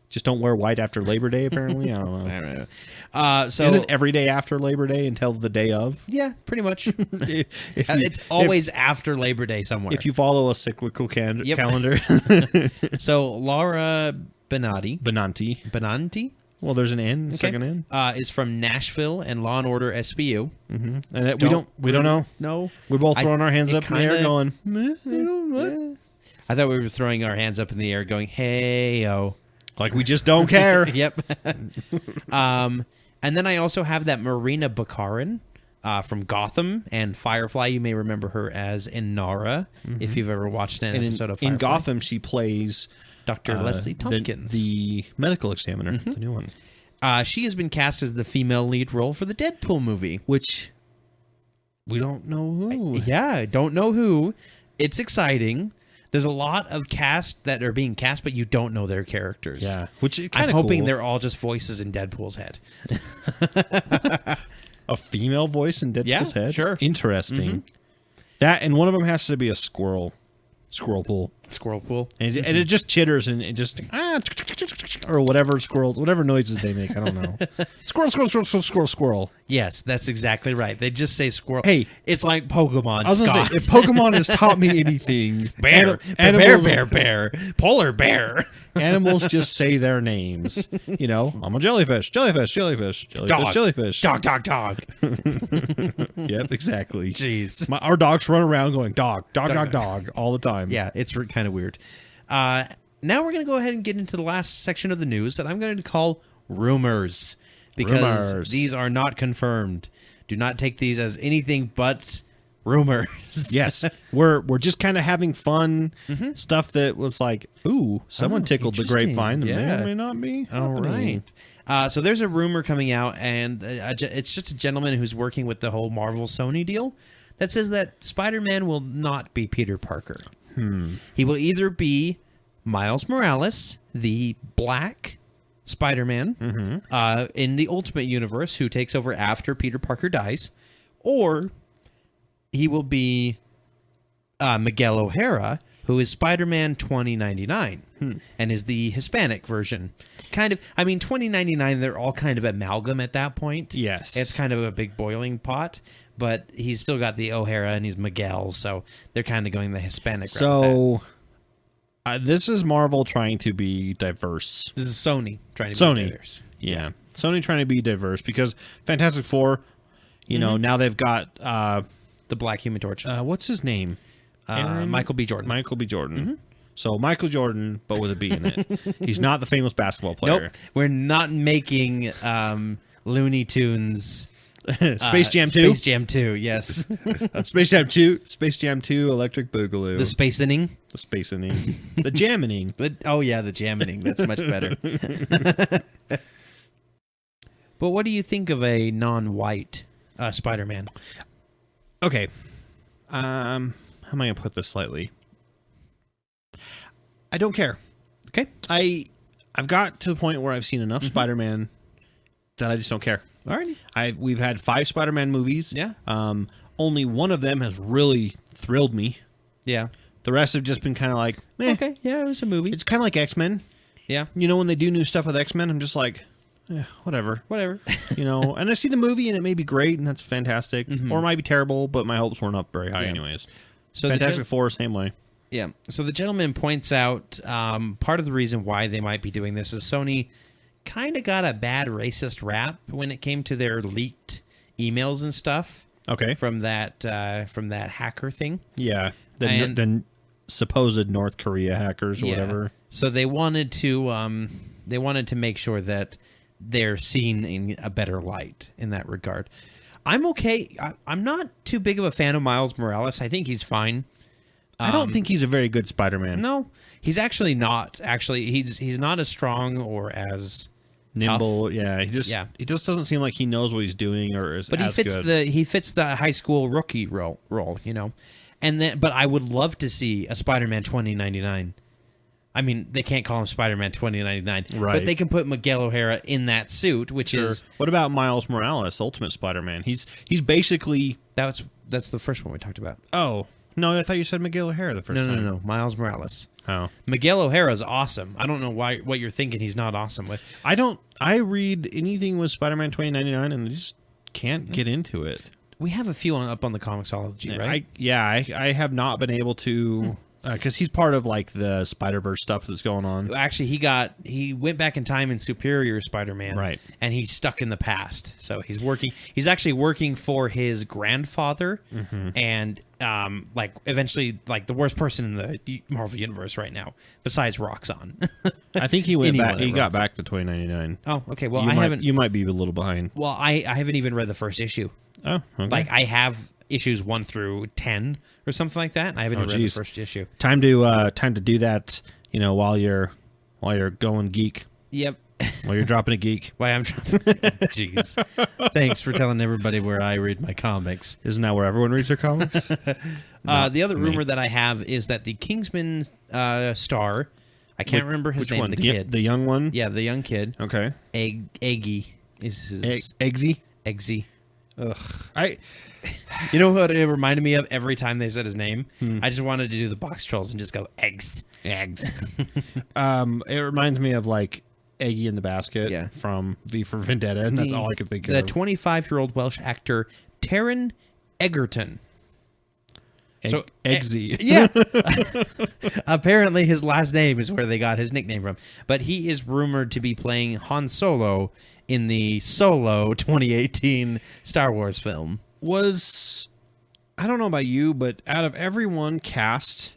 Just don't wear white after Labor Day, apparently. I don't know. I don't know. So isn't every day after Labor Day until the day of? Yeah, pretty much. It's always after Labor Day somewhere. If you follow a cyclical calendar. So Laura Benanti. Well, there's an N, second N. Is from Nashville and Law and Order SVU. And we don't know. No, we're both throwing our hands up in the air, going. I thought we were throwing our hands up in the air, going, "Hey, yo." Like we just don't care. Yep. And then I also have that Marina Bakarin from Gotham and Firefly. You may remember her as Inara if you've ever watched an episode of Firefly. In Gotham, she plays Dr. Leslie Tompkins, the medical examiner, the new one. She has been cast as the female lead role for the Deadpool movie, which we don't know who. Yeah, don't know who. It's exciting. There's a lot of cast that are being cast, but you don't know their characters. Yeah, which is kind of cool. hoping they're all just voices in Deadpool's head. A female voice in Deadpool's head? Sure. Interesting. That, and one of them has to be a squirrel. Squirrel pool. And it just chitters and it just or whatever noises they make. I don't know. Squirrel. Yes, that's exactly right. They just say squirrel. Hey, it's like Pokemon. I was gonna say, if Pokemon has taught me anything, bear, polar bear. Animals just say their names. You know, I'm a jellyfish. Dog. Yep, exactly. Jeez. Our dogs run around going dog all the time. Yeah, it's kind of weird. Now we're going to go ahead and get into the last section of the news that I'm going to call rumors. Because these are not confirmed. Do not take these as anything but rumors. Yes. We're just kind of having fun stuff that was like, ooh, someone tickled the grapevine. That may or may not be happening. All right. So there's a rumor coming out, and it's just a gentleman who's working with the whole Marvel-Sony deal that says that Spider-Man will not be Peter Parker. He will either be Miles Morales, the Black Spider-Man in the Ultimate Universe, who takes over after Peter Parker dies, or he will be Miguel O'Hara, who is Spider-Man 2099 and is the Hispanic version. Kind of, I mean, 2099, they're all kind of amalgam at that point. Yes. It's kind of a big boiling pot, but he's still got the O'Hara and he's Miguel, so they're kind of going the Hispanic route. So this is Marvel trying to be diverse. This is Sony trying to be diverse. Yeah. Sony trying to be diverse because Fantastic Four, you know, now they've got the Black Human Torch. What's his name? Michael B. Jordan. Michael B. Jordan. So Michael Jordan, but with a B in it. He's not the famous basketball player. Nope. We're not making Looney Tunes. Space Jam 2? Space Jam 2, yes. Space Jam 2, Space Jam 2, Electric Boogaloo. The Space-ining. The Space-ining. The Jam-ining. Oh, yeah, the Jam-ining. That's much better. But what do you think of a non-white Spider-Man? Okay. How am I going to put this slightly? I don't care. Okay. I've got to the point where I've seen enough Spider-Man that I just don't care. All right. We've had 5 Spider-Man movies. Yeah. Only one of them has really thrilled me. Yeah. The rest have just been kind of like, meh. Okay. Yeah, it was a movie. It's kind of like X-Men. Yeah. You know, when they do new stuff with X-Men, I'm just like, whatever. You know, and I see the movie and it may be great and that's fantastic. Or it might be terrible, but my hopes weren't up very high anyways. So Fantastic Four, same way. Yeah. So the gentleman points out part of the reason why they might be doing this is Sony kind of got a bad racist rap when it came to their leaked emails and stuff. Okay. From that hacker thing. Yeah. The supposed North Korea hackers or whatever. So they wanted to make sure that they're seen in a better light in that regard. I'm okay. I'm not too big of a fan of Miles Morales. I think he's fine. I don't think he's a very good Spider-Man. No, he's actually not. Actually, he's not as strong or as nimble. Tough. Yeah, he just doesn't seem like he knows what he's doing or is. But he fits the high school rookie role. You know, but I would love to see a Spider-Man 2099. I mean, they can't call him Spider-Man 2099, right? But they can put Miguel O'Hara in that suit, which is. What about Miles Morales, Ultimate Spider-Man? He's basically that's the first one we talked about. Oh no, I thought you said Miguel O'Hara the first time. No, Miles Morales. Oh, Miguel O'Hara is awesome. I don't know what you're thinking he's not awesome with. I read anything with Spider-Man 2099 and I just can't get into it. We have a few up on the Comixology, right? I have not been able to. Because he's part of like the Spider-Verse stuff that's going on. Actually, he went back in time in Superior Spider-Man, right? And he's stuck in the past. So he's actually working for his grandfather, and like eventually like the worst person in the Marvel universe right now, besides Roxxon. I think he went back. He got back to 2099. Oh, okay. Well, You might be a little behind. Well, I haven't even read the first issue. Oh, okay. Like I have issues 1 through 10 or something like that. And I haven't even read the first issue. Time to do that. You know, while you're going geek. Yep. While you're dropping a geek. Why I'm dropping. Jeez. Thanks for telling everybody where I read my comics. Isn't that where everyone reads their comics? The other rumor that I have is that the Kingsman star, I can't remember his name. One? The kid, the young one. Yeah, the young kid. Okay. Eggy is his. Eggsy. Eggsy. Ugh. You know what it reminded me of every time they said his name? I just wanted to do the box trolls and just go eggs. It reminds me of like Eggy in the Basket from V for Vendetta, and that's all I could think of. The 25-year-old Welsh actor Taron Egerton. Eggsy. Yeah. Apparently his last name is where they got his nickname from. But he is rumored to be playing Han Solo in the Solo 2018 Star Wars film. I don't know about you, but out of everyone cast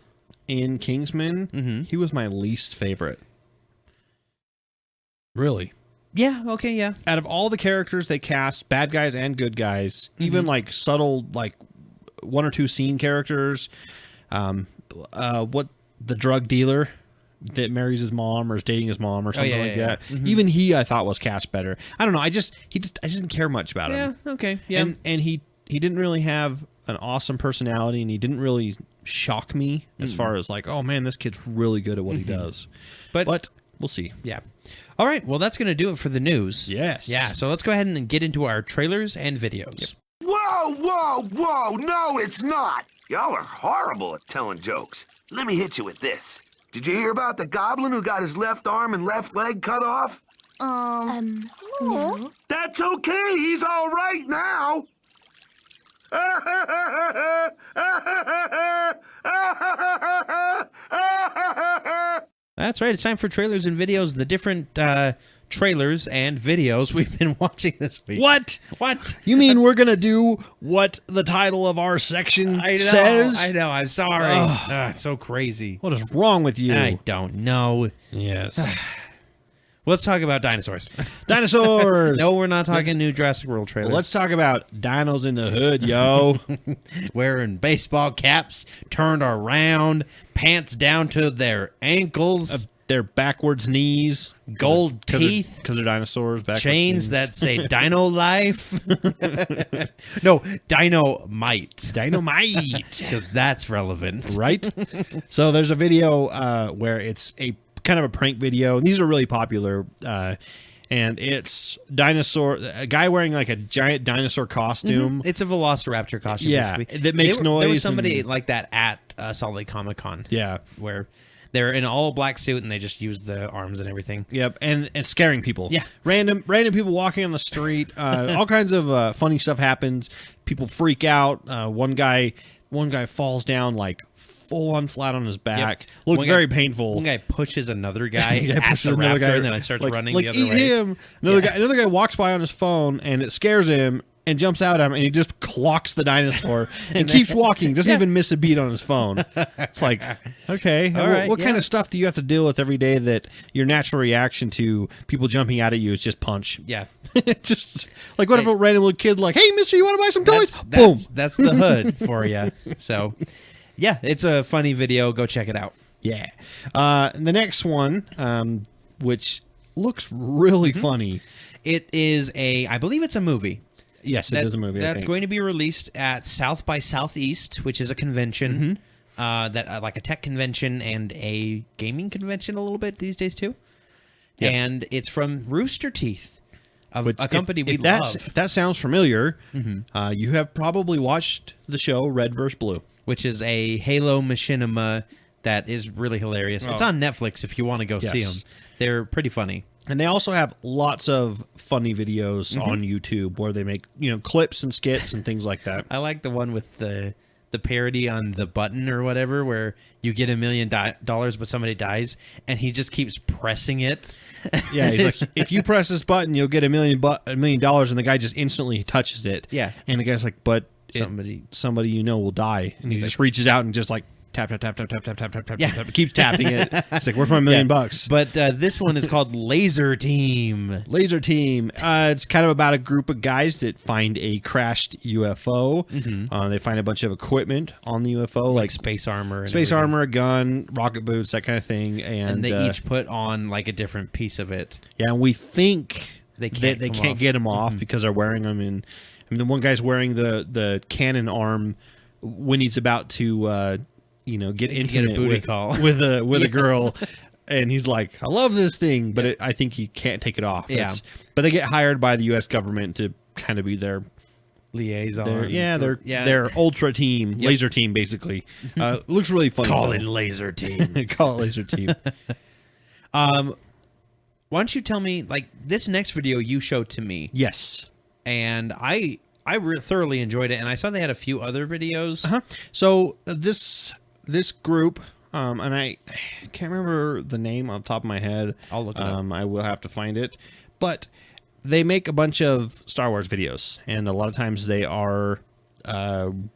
in Kingsman, he was my least favorite. Really? Yeah. Okay. Yeah. Out of all the characters they cast, bad guys and good guys, even like subtle, like 1 or 2 scene characters, what the drug dealer that marries his mom or is dating his mom or something like that. Mm-hmm. Even he, I thought, was cast better. I don't know. I just didn't care much about him. Yeah. Okay. Yeah. And he didn't really have an awesome personality, and he didn't really shock me as far as like, oh man, this kid's really good at what he does. But we'll see. Yeah. All right. Well, that's going to do it for the news. Yes. Yeah. So let's go ahead and get into our trailers and videos. Yep. Whoa! No, it's not! Y'all are horrible at telling jokes. Let me hit you with this. Did you hear about the goblin who got his left arm and left leg cut off? No. That's okay, he's all right now! That's right. It's time for trailers and videos. The different trailers and videos we've been watching this week. What? You mean we're going to do what the title of our section says? I know. I'm sorry. It's so crazy. What is wrong with you? I don't know. Yes. Let's talk about dinosaurs. Dinosaurs! No, we're not talking new Jurassic World trailer. Let's talk about dinos in the hood, yo. Wearing baseball caps, turned around, pants down to their ankles. Their backwards knees. Gold teeth. Because they're dinosaurs. Chains that say Dino Life. No, Dynamite. Dynamite. Because that's relevant. Right? So there's a video where it's a kind of a prank video. These are really popular. And it's a guy wearing like a giant dinosaur costume. It's a Velociraptor costume, basically. That makes noise. There was somebody like that at Salt Lake Comic Con. Yeah. Where they're in all black suit and they just use the arms and everything. Yep, and scaring people. Yeah. Random people walking on the street. All kinds of funny stuff happens. People freak out. One guy falls down like full on flat on his back. Yep. Looked very painful. One guy pushes another guy at the raptor and then it starts running the other eat way. Him. Another guy walks by on his phone and it scares him and jumps out at him and he just clocks the dinosaur and keeps walking. Doesn't even miss a beat on his phone. It's like, okay, what kind of stuff do you have to deal with every day that your natural reaction to people jumping out at you is just punch? Yeah. Just like what if a random little kid like, hey, mister, you want to buy some toys? Boom. That's the hood for you. So, yeah, it's a funny video. Go check it out. Yeah. The next one, which looks really funny. It is I believe it's a movie. Yes, it is a movie. That's going to be released at South by Southeast, which is a convention, like a tech convention and a gaming convention a little bit these days too. Yes. And it's from Rooster Teeth, a company we love. If that sounds familiar, you have probably watched the show Red vs. Blue, which is a Halo machinima that is really hilarious. It's on Netflix if you want to go see them. They're pretty funny. And they also have lots of funny videos on YouTube where they make, clips and skits and things like that. I like the one with the parody on the button or whatever, where you get $1 million, but somebody dies, and he just keeps pressing it. Yeah, he's like, if you press this button, you'll get $1 million, and the guy just instantly touches it. Yeah. And the guy's like, but somebody will die. And he just reaches out and just like, tap, tap, tap, tap, tap, tap, tap, tap, tap, tap. Keeps tapping it. It's like, where's my $1 million bucks? But this one is called Laser Team. Laser Team. It's kind of about a group of guys that find a crashed UFO. They find a bunch of equipment on the UFO, like space armor, a gun, rocket boots, that kind of thing. And they each put on like a different piece of it. Yeah, and we think they can't get them off because they're wearing them. And the one guy's wearing the cannon arm when he's about to get intimate a booty call with a girl, and he's like, I love this thing, but I think he can't take it off. But they get hired by the U.S. government to kind of be their liaison. Their ultra team, laser team, basically. Looks really fun. Call it Laser Team. Call it Laser Team. Why don't you tell me, like, this next video you showed to me? Yes. And I thoroughly enjoyed it, and I saw they had a few other videos. So this group, and I can't remember the name off the top of my head. I'll look it up. I will have to find it. But they make a bunch of Star Wars videos, and a lot of times they are one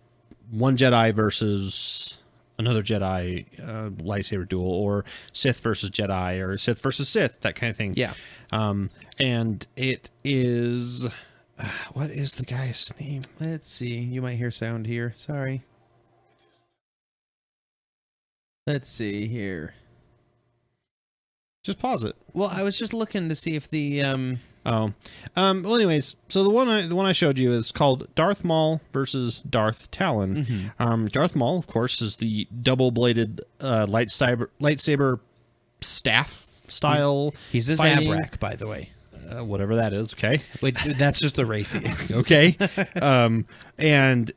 Jedi versus another Jedi lightsaber duel, or Sith versus Jedi, or Sith versus Sith, that kind of thing. Yeah. And it is... what is the guy's name? Let's see. You might hear sound here. Sorry. Let's see here. Just pause it. Well, I was just looking to see if the... Well, anyways, so the one I showed you is called Darth Maul versus Darth Talon. Darth Maul, of course, is the double-bladed lightsaber staff style. He's a fighting. Zabrak, by the way. Whatever that is, okay. Wait, that's just the race he is. Okay. And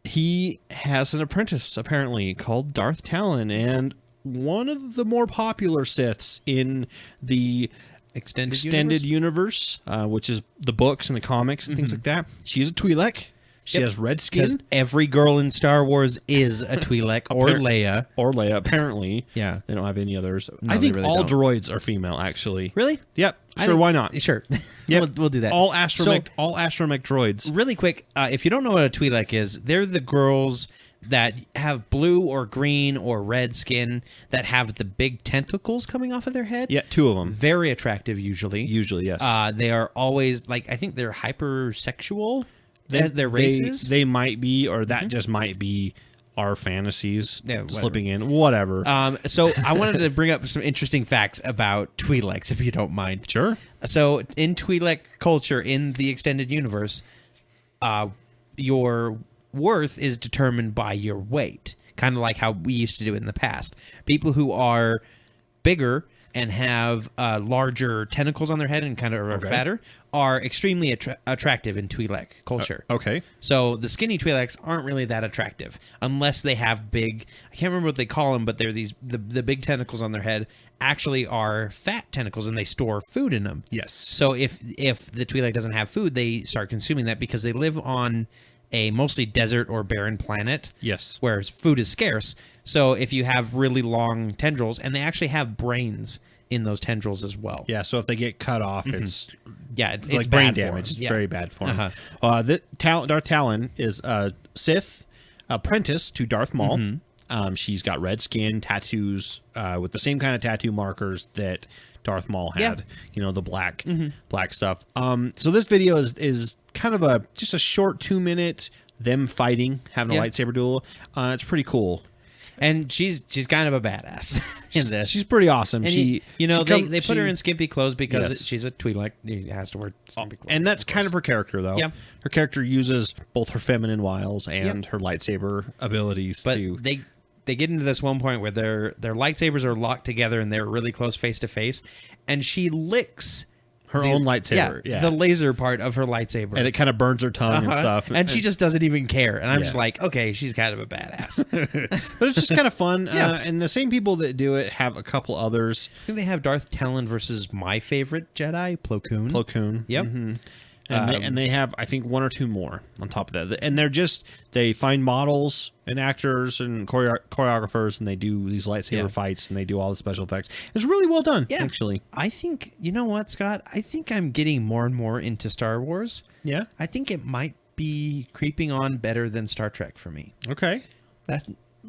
he has an apprentice, apparently, called Darth Talon, and one of the more popular Siths in the extended universe, which is the books and the comics and things like that. She's a Twi'lek. She has red skin. Every girl in Star Wars is a Twi'lek or Leia. Or Leia, apparently. Yeah. They don't have any others. No, I think really all don't. droids are female, actually. Really? Yep. Sure, why not? Sure. Yep. We'll do that. All astromech droids. Really quick, if you don't know what a Twi'lek is, they're the girls that have blue or green or red skin that have the big tentacles coming off of their head. Yeah, 2 of them. Very attractive, usually. Usually, yes. They are always, like, I think they're hypersexual. Their races. They might be, or that just might be our fantasies whatever. slipping in. Whatever. So I wanted to bring up some interesting facts about Twi'leks, if you don't mind. Sure. So in Twi'lek culture, in the extended universe, your worth is determined by your weight, kind of like how we used to do it in the past. People who are bigger and have larger tentacles on their head and kind of are fatter are extremely attractive in Twi'lek culture. Okay. So the skinny Twi'leks aren't really that attractive unless they have big, I can't remember what they call them, but they're these, the big tentacles on their head actually are fat tentacles and they store food in them. Yes. So if the Twi'lek doesn't have food, they start consuming that because they live on a mostly desert or barren planet. Yes. Where food is scarce. So if you have really long tendrils, and they actually have brains in those tendrils as well. Yeah, so if they get cut off, it's it's like brain damage. It's very bad for him. Darth Talon is a Sith apprentice to Darth Maul. She's got red skin, tattoos with the same kind of tattoo markers that Darth Maul had. Yeah. You know, the black stuff. So this video is kind of just a short 2-minute them fighting, having a lightsaber duel. It's pretty cool. And she's kind of a badass in this. She's pretty awesome. And they put her in skimpy clothes because she's a Twi'lek. She has to wear skimpy clothes. And that's kind of her character, though. Yeah. Her character uses both her feminine wiles and her lightsaber abilities. But they get into this one point where their lightsabers are locked together and they're really close face to face, and she licks her own lightsaber. Yeah, the laser part of her lightsaber. And it kind of burns her tongue and stuff. And she just doesn't even care. And I'm just like, okay, she's kind of a badass. But it's just kind of fun. And the same people that do it have a couple others. I think they have Darth Talon versus my favorite Jedi, Plo Koon. Plo Koon. Yep. And they have, I think, 1 or 2 more on top of that. And they find models and actors and choreographers, and they do these lightsaber fights, and they do all the special effects. It's really well done, actually. I think, you know what, Scott? I think I'm getting more and more into Star Wars. Yeah? I think it might be creeping on better than Star Trek for me. Okay.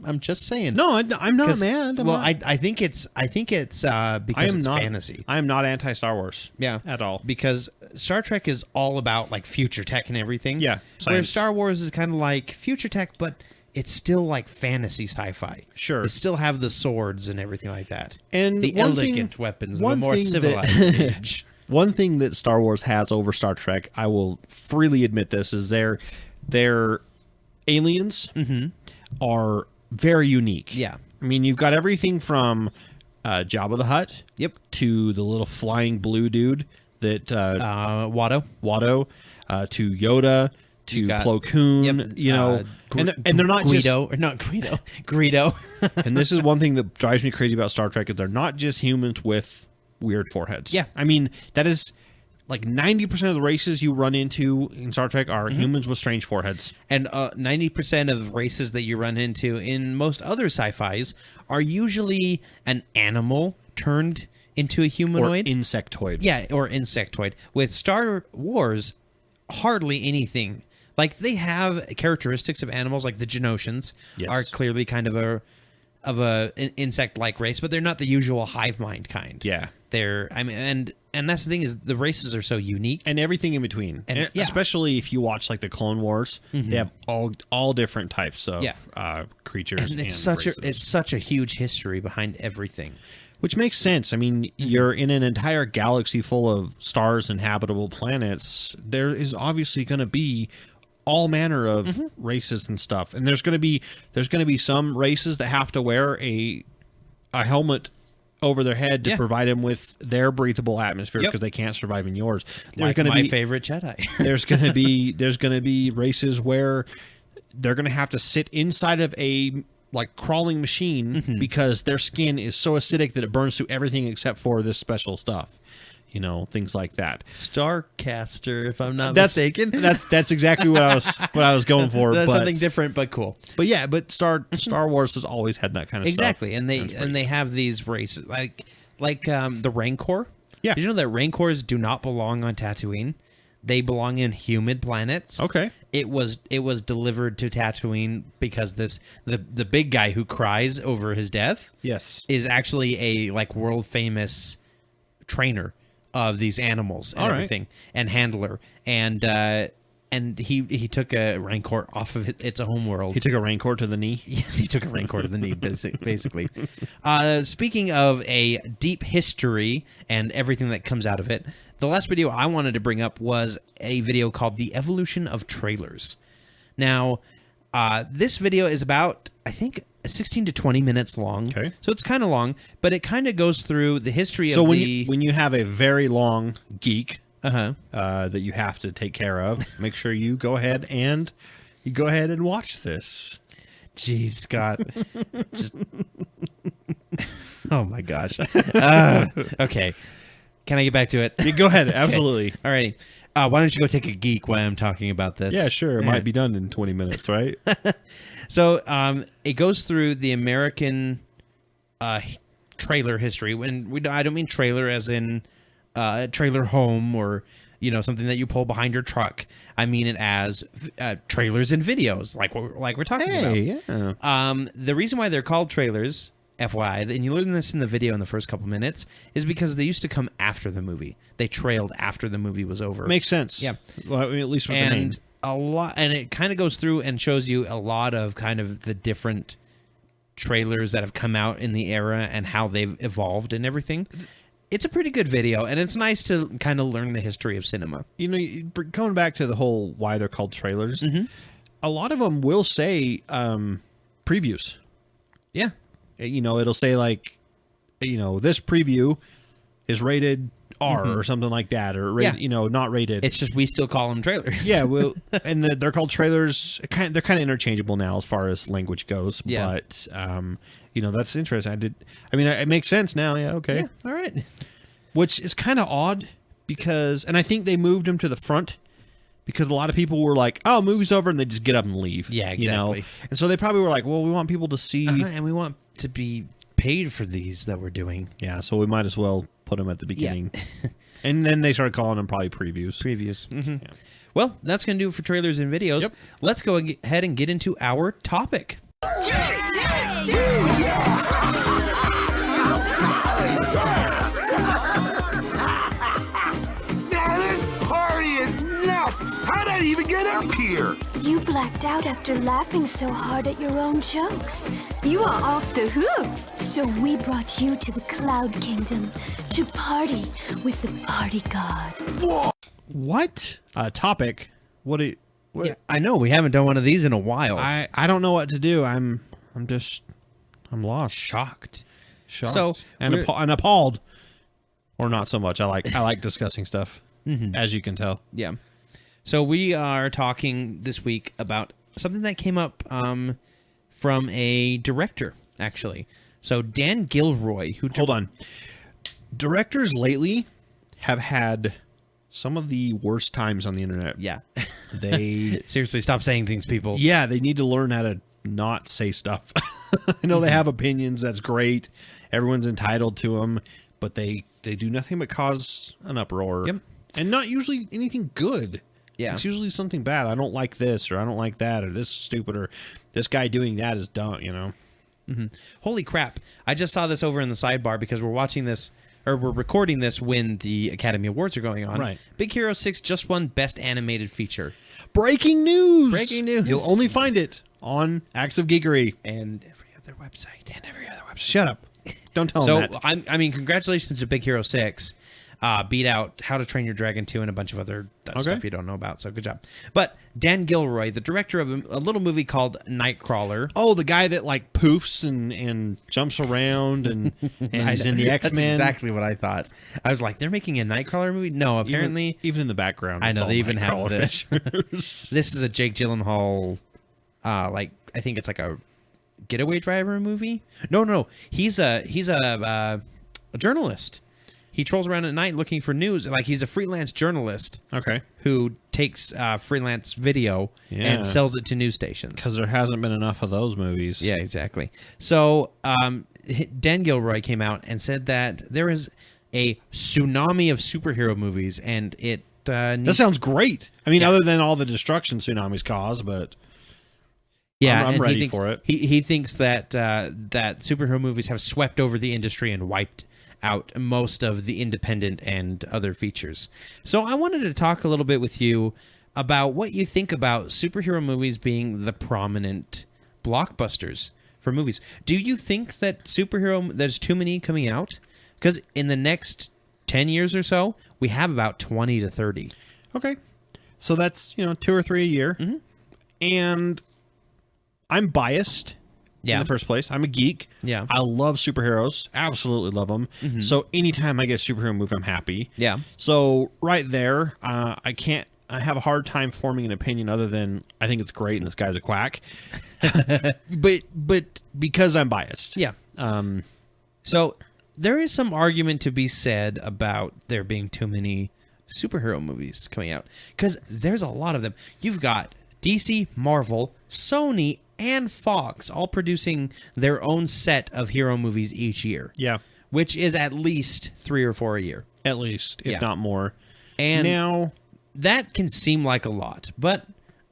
I'm just saying. No, I'm not mad. I think it's because it's fantasy. I am not anti-Star Wars. Yeah, at all. Because Star Trek is all about like future tech and everything. Yeah, whereas Star Wars is kind of like future tech, but it's still like fantasy sci-fi. Sure, they still have the swords and everything like that, and the elegant weapons, the more civilized age. One thing that Star Wars has over Star Trek, I will freely admit this, is their aliens are very unique. Yeah. I mean, you've got everything from Jabba the Hutt to the little flying blue dude that Watto to Yoda to Plo Koon, you know, and they're not Guido, or not Guido, Greedo. And this is one thing that drives me crazy about Star Trek, is they're not just humans with weird foreheads. Yeah. I mean, that is like 90% of the races you run into in Star Trek are humans with strange foreheads. And 90% of races that you run into in most other sci-fis are usually an animal turned into a humanoid. Or insectoid. Yeah, or insectoid. With Star Wars, hardly anything. Like, they have characteristics of animals, like the Genosians are clearly kind of an insect-like race, but they're not the usual hive mind kind. Yeah. and that's the thing is the races are so unique. And everything in between. And, especially if you watch like the Clone Wars, they have all different types of creatures. And it's races. such a huge history behind everything. Which makes sense. I mean, you're in an entire galaxy full of stars and habitable planets. There is obviously going to be all manner of races and stuff. And there's going to be some races that have to wear a helmet over their head to provide them with their breathable atmosphere because they can't survive in yours. Like my favorite Jedi. there's going to be races where they're going to have to sit inside of a like crawling machine because their skin is so acidic that it burns through everything except for this special stuff. You know, things like that. Starcaster, if I'm not mistaken. That's exactly what I was going for. That's something different, but cool. But yeah, Star Wars has always had that kind of stuff. Exactly, and they have these races like the Rancor. Yeah, did you know that Rancors do not belong on Tatooine? They belong in humid planets. Okay. It was delivered to Tatooine because the big guy who cries over his death is actually a like world famous trainer of these animals and everything and handler and he took a Rancor off of its home world. He took a Rancor to the knee? Yes, he took a Rancor to the knee, basically. Speaking of a deep history and everything that comes out of it, the last video I wanted to bring up was a video called The Evolution of Trailers. Now, this video is about, I think, 16 to 20 minutes long. Okay. So it's kind of long, but it kind of goes through the history of when you have a very long geek that you have to take care of, make sure you go ahead and watch this. Jeez, Scott. Oh my gosh. Okay. Can I get back to it? Yeah, go ahead. Absolutely. Okay. All right. Why don't you go take a geek while I'm talking about this? Yeah, sure. It might be done in 20 minutes, right? So it goes through the American trailer history. And I don't mean trailer as in trailer home or something that you pull behind your truck. I mean it as trailers and videos, like we're talking about. Yeah. The reason why they're called trailers, FYI, and you learn this in the video in the first couple minutes, is because they used to come after the movie. They trailed after the movie was over. Makes sense. Yeah. Well, I mean, at least with the name. And it kind of goes through and shows you a lot of kind of the different trailers that have come out in the era and how they've evolved and everything. It's a pretty good video, and it's nice to kind of learn the history of cinema. Going back to the whole why they're called trailers, a lot of them will say previews. Yeah. It'll say like, this preview is rated R or something like that, or not rated. It's just we still call them trailers. Yeah, well, and they're called trailers. They're kind of interchangeable now as far as language goes. Yeah. But that's interesting. It makes sense now. Yeah, okay. Yeah, all right. Which is kind of odd because, and I think they moved them to the front because a lot of people were like, "Oh, movie's over," and they just get up and leave. Yeah, exactly. And so they probably were like, "Well, we want people to see, and we want to be paid for these that we're doing." Yeah, so we might as well put them at the beginning. Yeah. And then they started calling them probably previews. Yeah. Well, that's going to do it for trailers and videos. Yep. Let's go ahead and get into our topic. How'd I even get up here? You blacked out after laughing so hard at your own jokes. You are off the hook. So we brought you to the Cloud Kingdom to party with the party god. Whoa. What? Topic? What? Yeah, I know. We haven't done one of these in a while. I don't know what to do. I'm lost. Shocked. So and appalled. Or not so much. I like discussing stuff, as you can tell. Yeah. So we are talking this week about something that came up from a director, actually. So Dan Gilroy, Hold on. Directors lately have had some of the worst times on the internet. Yeah. They seriously, stop saying things, people. Yeah, they need to learn how to not say stuff. I know they have opinions. That's great. Everyone's entitled to them, but they do nothing but cause an uproar. Yep. And not usually anything good. Yeah. It's usually something bad. I don't like this, or I don't like that, or this is stupid, or this guy doing that is dumb, Holy crap. I just saw this over in the sidebar because we're watching this or we're recording this when the Academy Awards are going on. Right. Big Hero 6 just won Best Animated Feature. Breaking news! Breaking news. You'll only find it on Acts of Geekery. And every other website. Shut up. Don't tell them that. I mean, congratulations to Big Hero 6. Beat out How to Train Your Dragon 2 and a bunch of other stuff you don't know about, so good job. But Dan Gilroy, the director of a little movie called Nightcrawler. Oh, the guy that like poofs and jumps around and he's in the X-Men. That's exactly what I thought. I was like, they're making a Nightcrawler movie? No, apparently. Even in the background. I it's know, all they even have Nightcrawler this. This is a Jake Gyllenhaal, I think it's like a getaway driver movie. No, he's a journalist. He trolls around at night looking for news. Like, he's a freelance journalist. Okay. Who takes freelance video and sells it to news stations. Because there hasn't been enough of those movies. Yeah, exactly. So Dan Gilroy came out and said that there is a tsunami of superhero movies, and it... that sounds great. I mean, other than all the destruction tsunamis cause, but... Yeah, I'm ready for it. He thinks that that superhero movies have swept over the industry and wiped out most of the independent and other features. So I wanted to talk a little bit with you about what you think about superhero movies being the prominent blockbusters for movies. Do you think that there's too many coming out? Because in the next 10 years or so, we have about 20 to 30. Okay. So that's, 2 or 3 a year. Mm-hmm. And I'm biased. In the first place, I'm a geek. Yeah, I love superheroes. Absolutely love them. Mm-hmm. So anytime I get a superhero movie, I'm happy. Yeah. So right there, I have a hard time forming an opinion other than I think it's great and this guy's a quack. but because I'm biased. Yeah. So there is some argument to be said about there being too many superhero movies coming out because there's a lot of them. You've got DC, Marvel, Sony, and Fox all producing their own set of hero movies each year. Yeah. Which is at least 3 or 4 a year. At least, if not more. And now, that can seem like a lot, but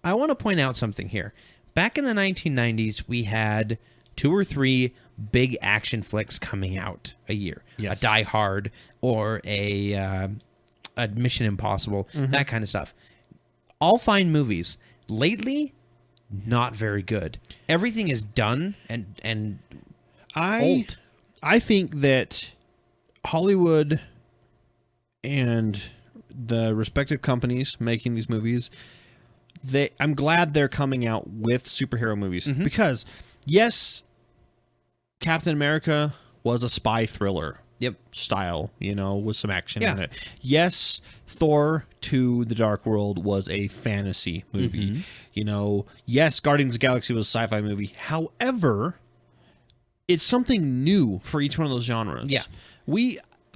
I want to point out something here. Back in the 1990s, we had 2 or 3 big action flicks coming out a year. Yes. A Die Hard or a Mission Impossible, that kind of stuff. All fine movies. Lately, not very good. Everything is done and old. I think that Hollywood and the respective companies making these movies, I'm glad they're coming out with superhero movies because yes, Captain America was a spy thriller. Yep. Style, with some action in it. Yes, Thor to the Dark World was a fantasy movie. Yes, Guardians of the Galaxy was a sci-fi movie. However, it's something new for each one of those genres. Yeah.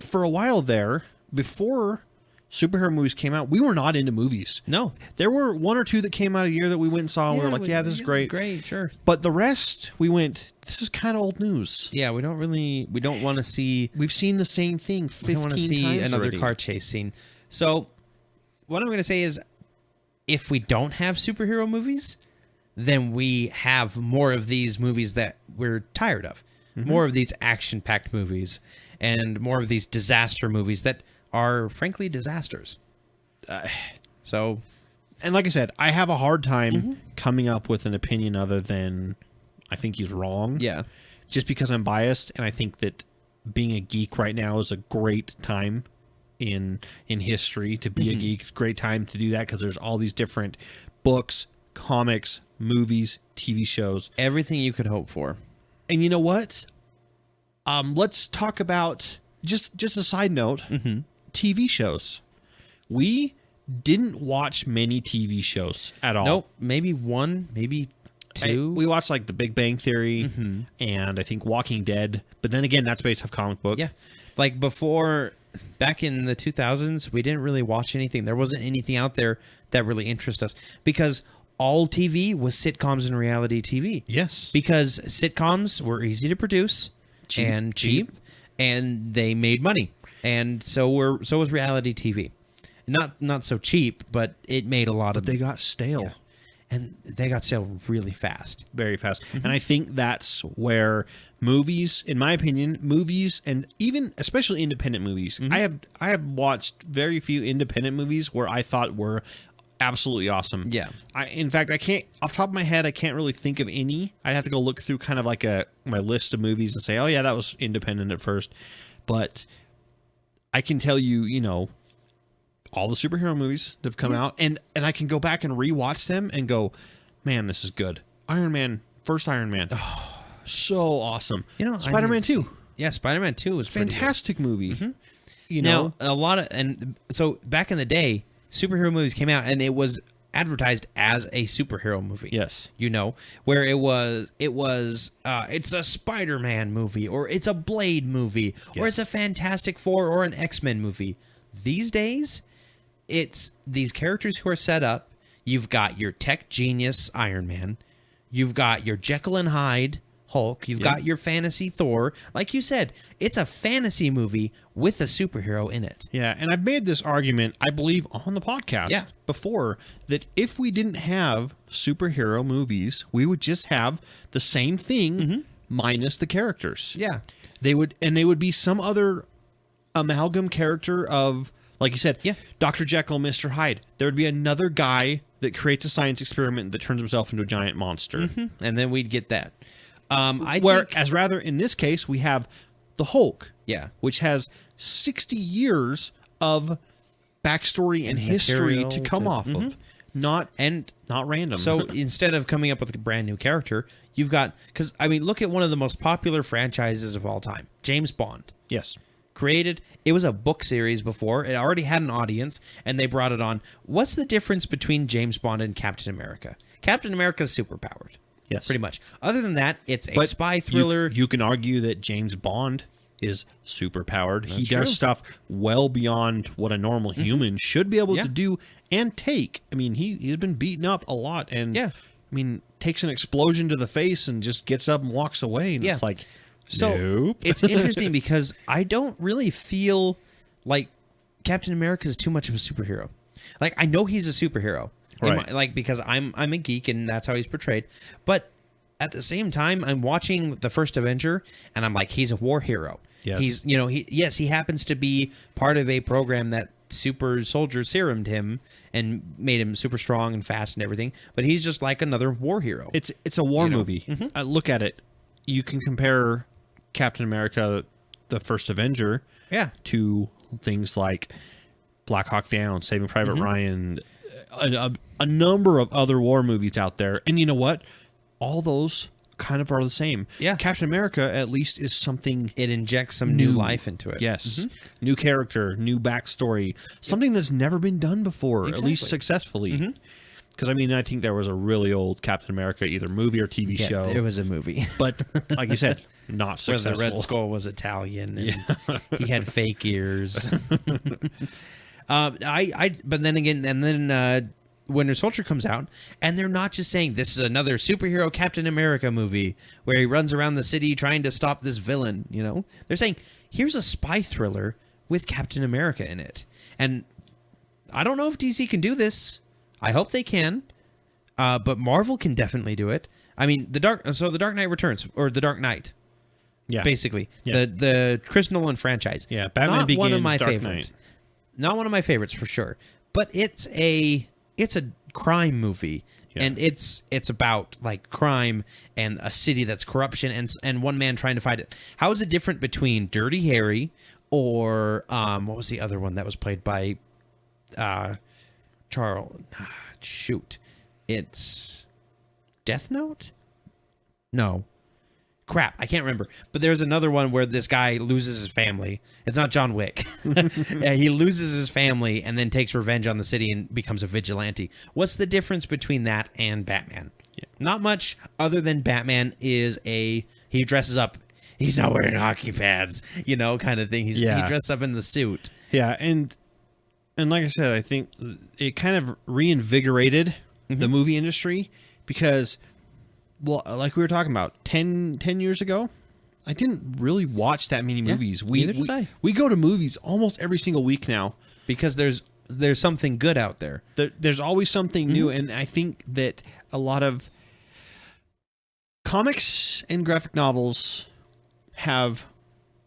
For a while there, before superhero movies came out, we were not into movies. No. There were 1 or 2 that came out a year that we went and saw, and we were like, this is great. Great, sure. But the rest, we went, this is kind of old news. Yeah, we don't want to see... We've seen the same thing 15 times. We want to see another already. car chase scene. So, what I'm going to say is, if we don't have superhero movies, then we have more of these movies that we're tired of. More of these action-packed movies, and more of these disaster movies that are, frankly, disasters. And like I said, I have a hard time coming up with an opinion other than I think he's wrong. Yeah. Just because I'm biased, and I think that being a geek right now is a great time in history to be a geek. It's a great time to do that because there's all these different books, comics, movies, TV shows. Everything you could hope for. And you know what? Let's talk about, just a side note, TV shows. We didn't watch many TV shows at all. Nope. Maybe 1, maybe 2. We watched like The Big Bang Theory and I think Walking Dead. But then again, that's based off comic book. Yeah. Like back in the 2000s, we didn't really watch anything. There wasn't anything out there that really interested us because all TV was sitcoms and reality TV. Yes. Because sitcoms were easy to produce and cheap, and they made money. And so was reality TV. Not so cheap, but it made a lot of... But they got stale. and they got stale really fast. Very fast. And I think that's where movies, in my opinion, movies and even especially independent movies. I have watched very few independent movies where I thought were absolutely awesome. Yeah. In fact, I can't, off the top of my head, I can't really think of any. I'd have to go look through kind of like my list of movies and say, oh yeah, that was independent at first. But I can tell you, you know, all the superhero movies that have come out, and I can go back and rewatch them and go, man, this is good. Iron Man, first Iron Man. Oh, so awesome. You know, Spider-Man 2. Yeah, Spider-Man 2 was pretty fantastic movie. You now, know, a lot of, and so back in the day, superhero movies came out and it was advertised as a superhero movie. Yes. You know, where it's a Spider-Man movie, or it's a Blade movie, or it's a Fantastic Four or an X-Men movie. These days, it's these characters who are set up. You've got your tech genius Iron Man. You've got your Jekyll and Hyde Hulk. You've got your fantasy Thor. Like you said, it's a fantasy movie with a superhero in it. Yeah, and I've made this argument, I believe, on the podcast before, that if we didn't have superhero movies, we would just have the same thing minus the characters. Yeah. They would be some other amalgam character of, like you said, Dr. Jekyll, Mr. Hyde. There would be another guy that creates a science experiment that turns himself into a giant monster. And then we'd get that. Whereas rather in this case, we have the Hulk, which has 60 years of backstory and history to come off of. Not random. So instead of coming up with a brand new character, you've got, because I mean, look at one of the most popular franchises of all time, James Bond. Yes. Created, it was a book series before, it already had an audience, and they brought it on. What's the difference between James Bond and Captain America? Captain America's superpowered. Yes. Pretty much. Other than that, it's a spy thriller. You can argue that James Bond is superpowered. He true. does stuff well beyond what a normal human should be able to do and take. I mean, he's been beaten up a lot, and I mean, takes an explosion to the face and just gets up and walks away, and it's like, so nope. It's interesting because I don't really feel like Captain America is too much of a superhero. Like, I know he's a superhero. Right. Because I'm a geek and that's how he's portrayed. But at the same time, I'm watching the first Avenger and I'm like, he's a war hero. Yes. He's, you know, he happens to be part of a program that super soldier serumed him and made him super strong and fast and everything. But he's just like another war hero. It's a war movie. Look at it. You can compare Captain America, the first Avenger, to things like Black Hawk Down, Saving Private Ryan, a number of other war movies out there. And you know what? All those kind of are the same. Yeah. Captain America, at least, is something... It injects some new life into it. Yes. New character, new backstory. Something that's never been done before, at least successfully. Because, I mean, I think there was a really old Captain America, either movie or TV show. It was a movie. But, like you said, not successful. Where the Red Skull was Italian and he had fake ears. But then again, and then Winter Soldier comes out, and they're not just saying this is another superhero Captain America movie where he runs around the city trying to stop this villain, you know? They're saying, here's a spy thriller with Captain America in it. And I don't know if DC can do this. I hope they can. But Marvel can definitely do it. I mean, The Dark Knight Returns, or The Dark Knight. Yeah. Basically. Yeah. The Chris Nolan franchise. Yeah, Batman Not Begins, one of my Dark favorites. Knight. Not one of my favorites for sure. But it's a crime movie. Yeah. And it's about like crime and a city that's corruption and one man trying to fight it. How is it different between Dirty Harry or what was the other one that was played by Charles? Shoot. It's Death Note? No. Crap, I can't remember. But there's another one where this guy loses his family. It's not John Wick. He loses his family and then takes revenge on the city and becomes a vigilante. What's the difference between that and Batman? Yeah. Not much, other than Batman is he dresses up. He's not wearing hockey pads, you know, kind of thing. He dresses up in the suit. Yeah, and like I said, I think it kind of reinvigorated the movie industry because... Well, like we were talking about, 10 years ago, I didn't really watch that many movies. Neither did I. We go to movies almost every single week now. Because there's something good out there. There's always something new, and I think that a lot of comics and graphic novels have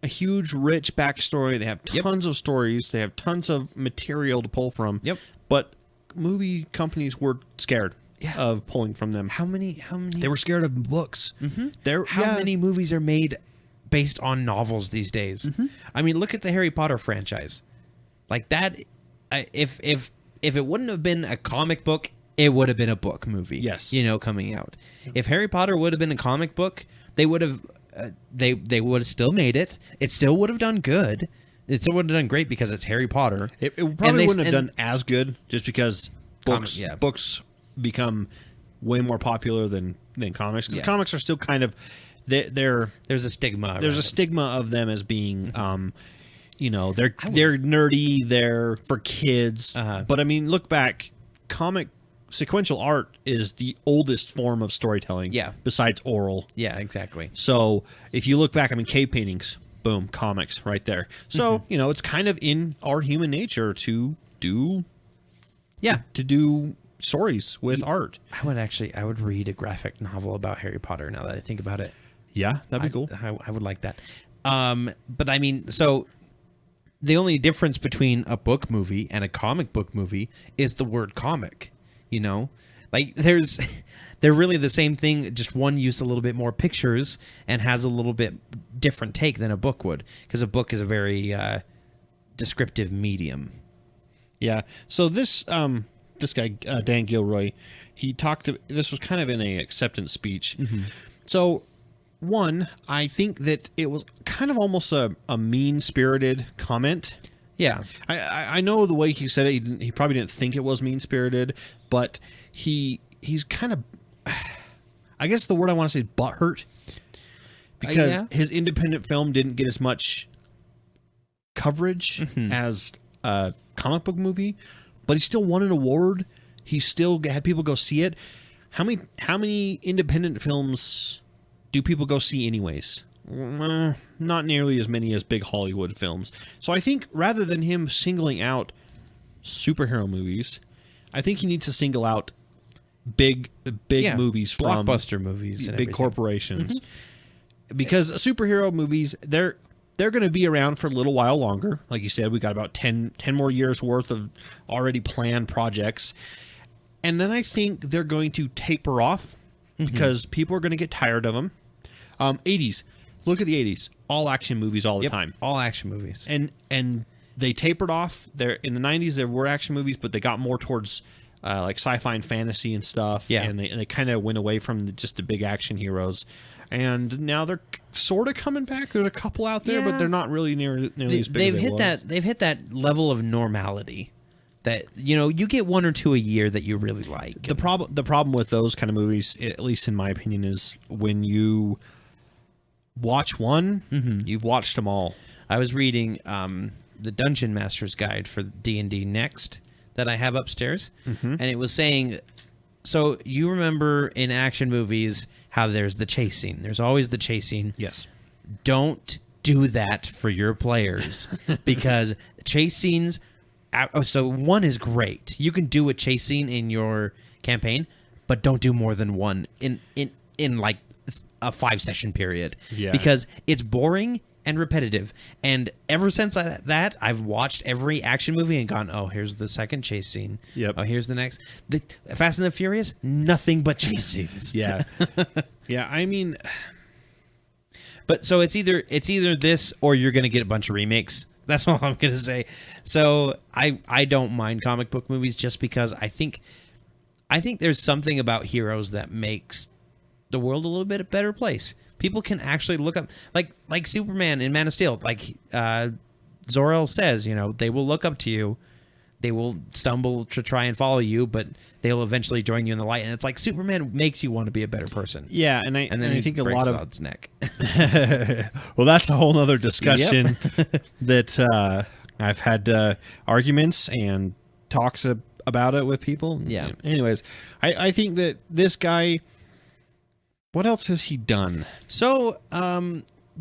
a huge, rich backstory. They have tons of stories. They have tons of material to pull from. Yep. But movie companies were scared of pulling from them. How many? They were scared of books. Mm-hmm. How many movies are made based on novels these days? Mm-hmm. I mean, look at the Harry Potter franchise. Like that, if it wouldn't have been a comic book, it would have been a book movie. Yes. Coming out. If Harry Potter would have been a comic book, they would have they would have still made it. It still would have done good. It still would have done great because it's Harry Potter. It probably wouldn't have done as good just because books become way more popular than comics. Because comics are still kind of there's a stigma. There's a stigma of them as being they're nerdy, they're for kids. But I mean, look back, sequential art is the oldest form of storytelling. Yeah. Besides oral. Yeah, exactly. So if you look back, I mean, cave paintings, boom, comics right there. So, it's kind of in our human nature to do stories with art. I would read a graphic novel about Harry Potter now that I think about it. Yeah, that'd be cool. I would like that. But I mean, so the only difference between a book movie and a comic book movie is the word comic. Like they're really the same thing, just one uses a little bit more pictures and has a little bit different take than a book would, because a book is a very descriptive medium. Yeah. So this guy Dan Gilroy, he talked. This was kind of in a acceptance speech. So one, I think that it was kind of almost a mean-spirited comment. Yeah, I know the way he said it. He probably didn't think it was mean-spirited, but he's kind of, I guess the word I want to say is butthurt, because his independent film didn't get as much coverage as a comic book movie, but he still won an award. He still had people go see it. How many independent films do people go see anyways? Not nearly as many as big Hollywood films. So I think rather than him singling out superhero movies, I think he needs to single out big movies from blockbuster movies, and big corporations, because superhero movies they're going to be around for a little while longer. Like you said, we got about 10 more years worth of already planned projects, and then I think they're going to taper off because people are going to get tired of them. 80s. Look at the 80s. All action movies all the time. All action movies. And they tapered off. In the 90s, there were action movies, but they got more towards like sci-fi and fantasy and stuff. Yeah. And they kind of went away from just the big action heroes. And now they're sort of coming back. There's a couple out there, but they're not really nearly as big as they were. They've hit that level of normality that, you get one or two a year that you really like. The problem with those kind of movies, at least in my opinion, is when you watch one, you've watched them all. I was reading the Dungeon Master's Guide for D&D Next that I have upstairs, and it was saying, so you remember in action movies how there's the chase scene. There's always the chase scene. Yes. Don't do that for your players, because chase scenes... So one is great. You can do a chase scene in your campaign, but don't do more than one in like a 5-session period, because it's boring and repetitive. And ever since that, I've watched every action movie and gone, oh, here's the second chase scene. Yep. Oh, here's the next. The Fast and the Furious, nothing but chase scenes. Yeah. Yeah. I mean, but so it's either this or you're going to get a bunch of remakes. That's all I'm going to say. So I don't mind comic book movies just because I think there's something about heroes that makes the world a little bit a better place. People can actually look up, like Superman in Man of Steel. Like Zor-El says, they will look up to you. They will stumble to try and follow you, but they'll eventually join you in the light. And it's like Superman makes you want to be a better person. Yeah, and then I think a lot of Zod's neck. Well, that's a whole nother discussion that I've had arguments and talks about it with people. Yeah. Anyways, I think that this guy, what else has he done? So,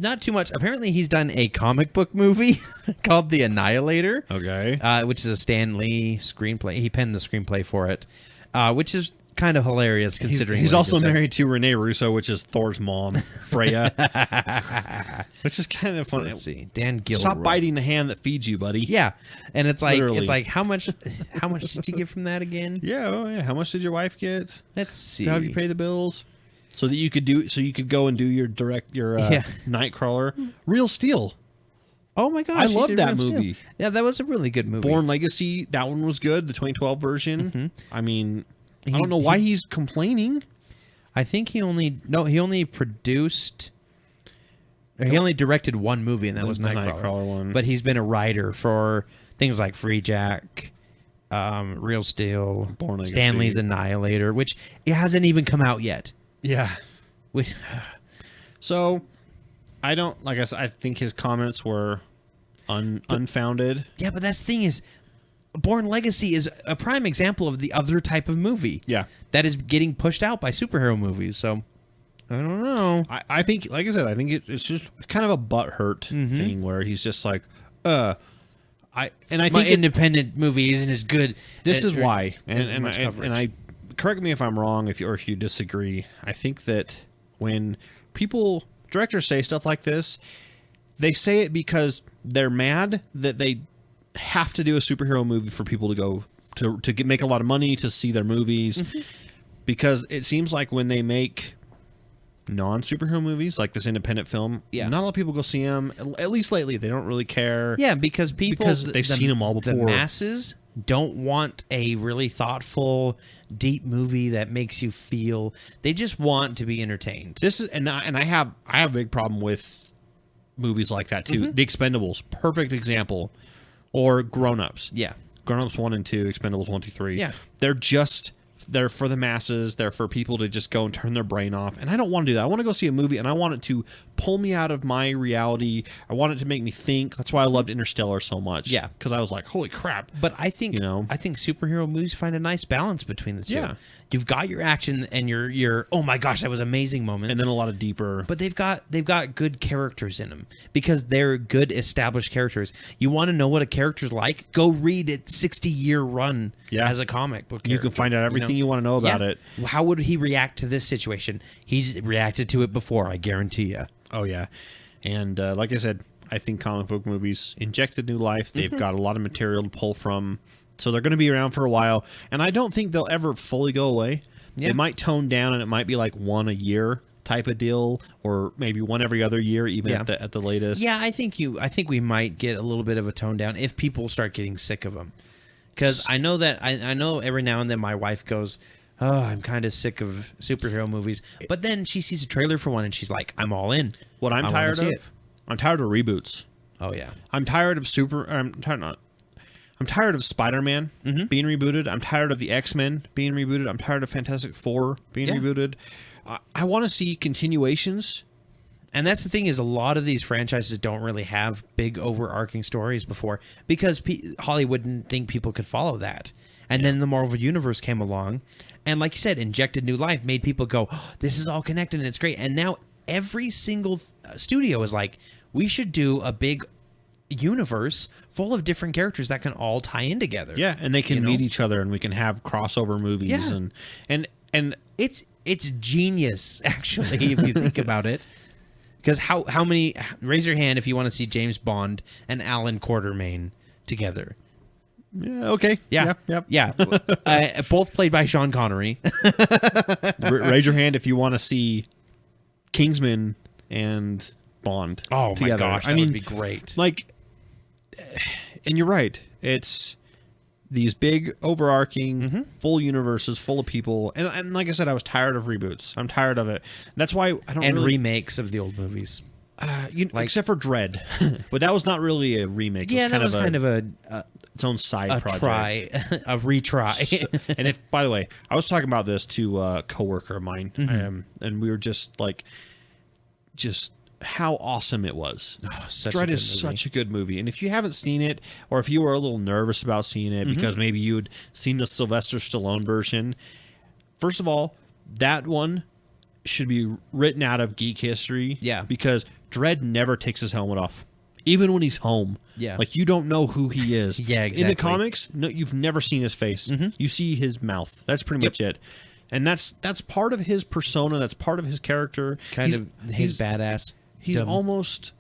not too much. Apparently, he's done a comic book movie called The Annihilator. Okay. Which is a Stan Lee screenplay. He penned the screenplay for it, which is kind of hilarious considering he's what he also just said. married to Renee Russo, which is Thor's mom, Freya. Which is kind of funny. Let's see. Dan Gilroy. Stop biting the hand that feeds you, buddy. Yeah. And it's like Literally. how much did you get from that again? Yeah, oh yeah. How much did your wife get Let's see. to help you pay the bills? So that you could go and do your Nightcrawler. Real Steel. Oh my gosh. I he love did that Real Steel. movie. Yeah, that was a really good movie. Born Legacy, that one was good. The 2012 version. Mm-hmm. I mean, I don't know why he's complaining. I think he only produced or he only directed one movie, and that was The Nightcrawler. Nightcrawler one. But he's been a writer for things like Free Jack, Real Steel, Born Legacy. Stanley's Annihilator, which it hasn't even come out yet. Yeah. Which, So, I don't, like I said, I think his comments were unfounded. yeah, but that's the thing is, Born Legacy is a prime example of the other type of movie. Yeah. That is getting pushed out by superhero movies. So, I don't know. I think, like I said, I think it's just kind of a butthurt thing where he's just like, I My think independent movie isn't as good. this is or why, isn't and much coverage. I correct me if I'm wrong, if you disagree. I think that when directors say stuff like this, they say it because they're mad that they have to do a superhero movie for people to go to make a lot of money to see their movies, because it seems like when they make non-superhero movies like this independent film, Yeah. not a lot of people go see them. At least lately, they don't really care. Yeah, because people they've seen them all before. The masses don't want a really thoughtful, deep movie that makes you feel. They just want to be entertained. This is and I have a big problem with movies like that too. The Expendables, perfect example, or Grown Ups. Yeah. Grown Ups 1 and 2, Expendables 1, 2, 3. Yeah. They're for the masses. They're for people to just go and turn their brain off. And I don't want to do that. I want to go see a movie, and I want it to pull me out of my reality. I want it to make me think. That's why I loved Interstellar so much. Yeah. Because I was like, holy crap. But I think I think superhero movies find a nice balance between the two. Yeah. You've got your action and your oh my gosh, that was amazing moments. And then a lot of deeper. But they've got good characters in them because they're good established characters. You want to know what a character's like? Go read its 60-year run as a comic book character. You can find out everything you want to know about it. How would he react to this situation? He's reacted to it before, I guarantee you. Oh, yeah. And like I said, I think comic book movies injected new life. They've got a lot of material to pull from. So they're going to be around for a while. And I don't think they'll ever fully go away. Yeah. They might tone down, and it might be like one a year type of deal, or maybe one every other year, even at the latest. Yeah, I think we might get a little bit of a tone down if people start getting sick of them. Because I know that I know every now and then my wife goes, "Oh, I'm kind of sick of superhero movies," but then she sees a trailer for one and she's like, "I'm all in." What I'm tired of? I'm tired of reboots. Oh yeah. I'm tired of I'm tired of Spider-Man being rebooted. I'm tired of the X-Men being rebooted. I'm tired of Fantastic Four being rebooted. I want to see continuations. And that's the thing is a lot of these franchises don't really have big overarching stories before because Hollywood didn't think people could follow that. And then the Marvel Universe came along and like you said, injected new life, made people go, oh, this is all connected and it's great. And now every single studio is like, we should do a big universe full of different characters that can all tie in together. Yeah, and they can meet each other and we can have crossover movies and it's genius actually if you think about it. Because how many raise your hand if you want to see James Bond and Alan Quatermain together. Yeah, okay. Yeah. Both played by Sean Connery. Raise your hand if you want to see Kingsman and Bond Oh together. my gosh, that would be great. Like, and you're right. It's these big, overarching, full universes, full of people. And like I said, I was tired of reboots. I'm tired of it. That's why I don't and really... remakes of the old movies. Except for Dread. But that was not really a remake. Yeah, that was kind of a its own side project. A retry. And if, by the way, I was talking about this to a coworker of mine, and we were just like, how awesome it was. Dread is such a good movie. And if you haven't seen it, or if you were a little nervous about seeing it because maybe you'd seen the Sylvester Stallone version, first of all, that one should be written out of geek history. Yeah. Because Dread never takes his helmet off. Even when he's home. Yeah. Like, you don't know who he is. Yeah, exactly. In the comics, no, you've never seen his face. You see his mouth. That's pretty much it. And that's part of his persona. That's part of his character. Kind of his badass. He's almost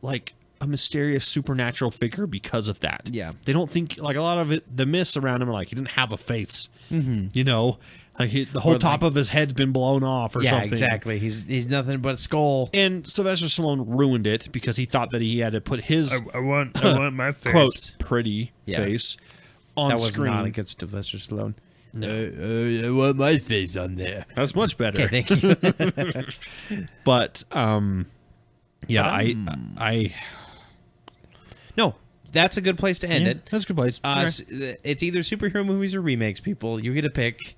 like a mysterious supernatural figure because of that. Yeah. They don't think, like, a lot of the myths around him are like he didn't have a face. You know, like the whole top of his head's been blown off or something. Yeah, exactly. He's nothing but a skull. And Sylvester Stallone ruined it because he thought that he had to put his I want my face. quote pretty face on That was screen. not against Sylvester Stallone. I want my face on there. That's much better. Okay, thank you. But I No, that's a good place to end it. That's a good place. It's either superhero movies or remakes, people. You get to pick.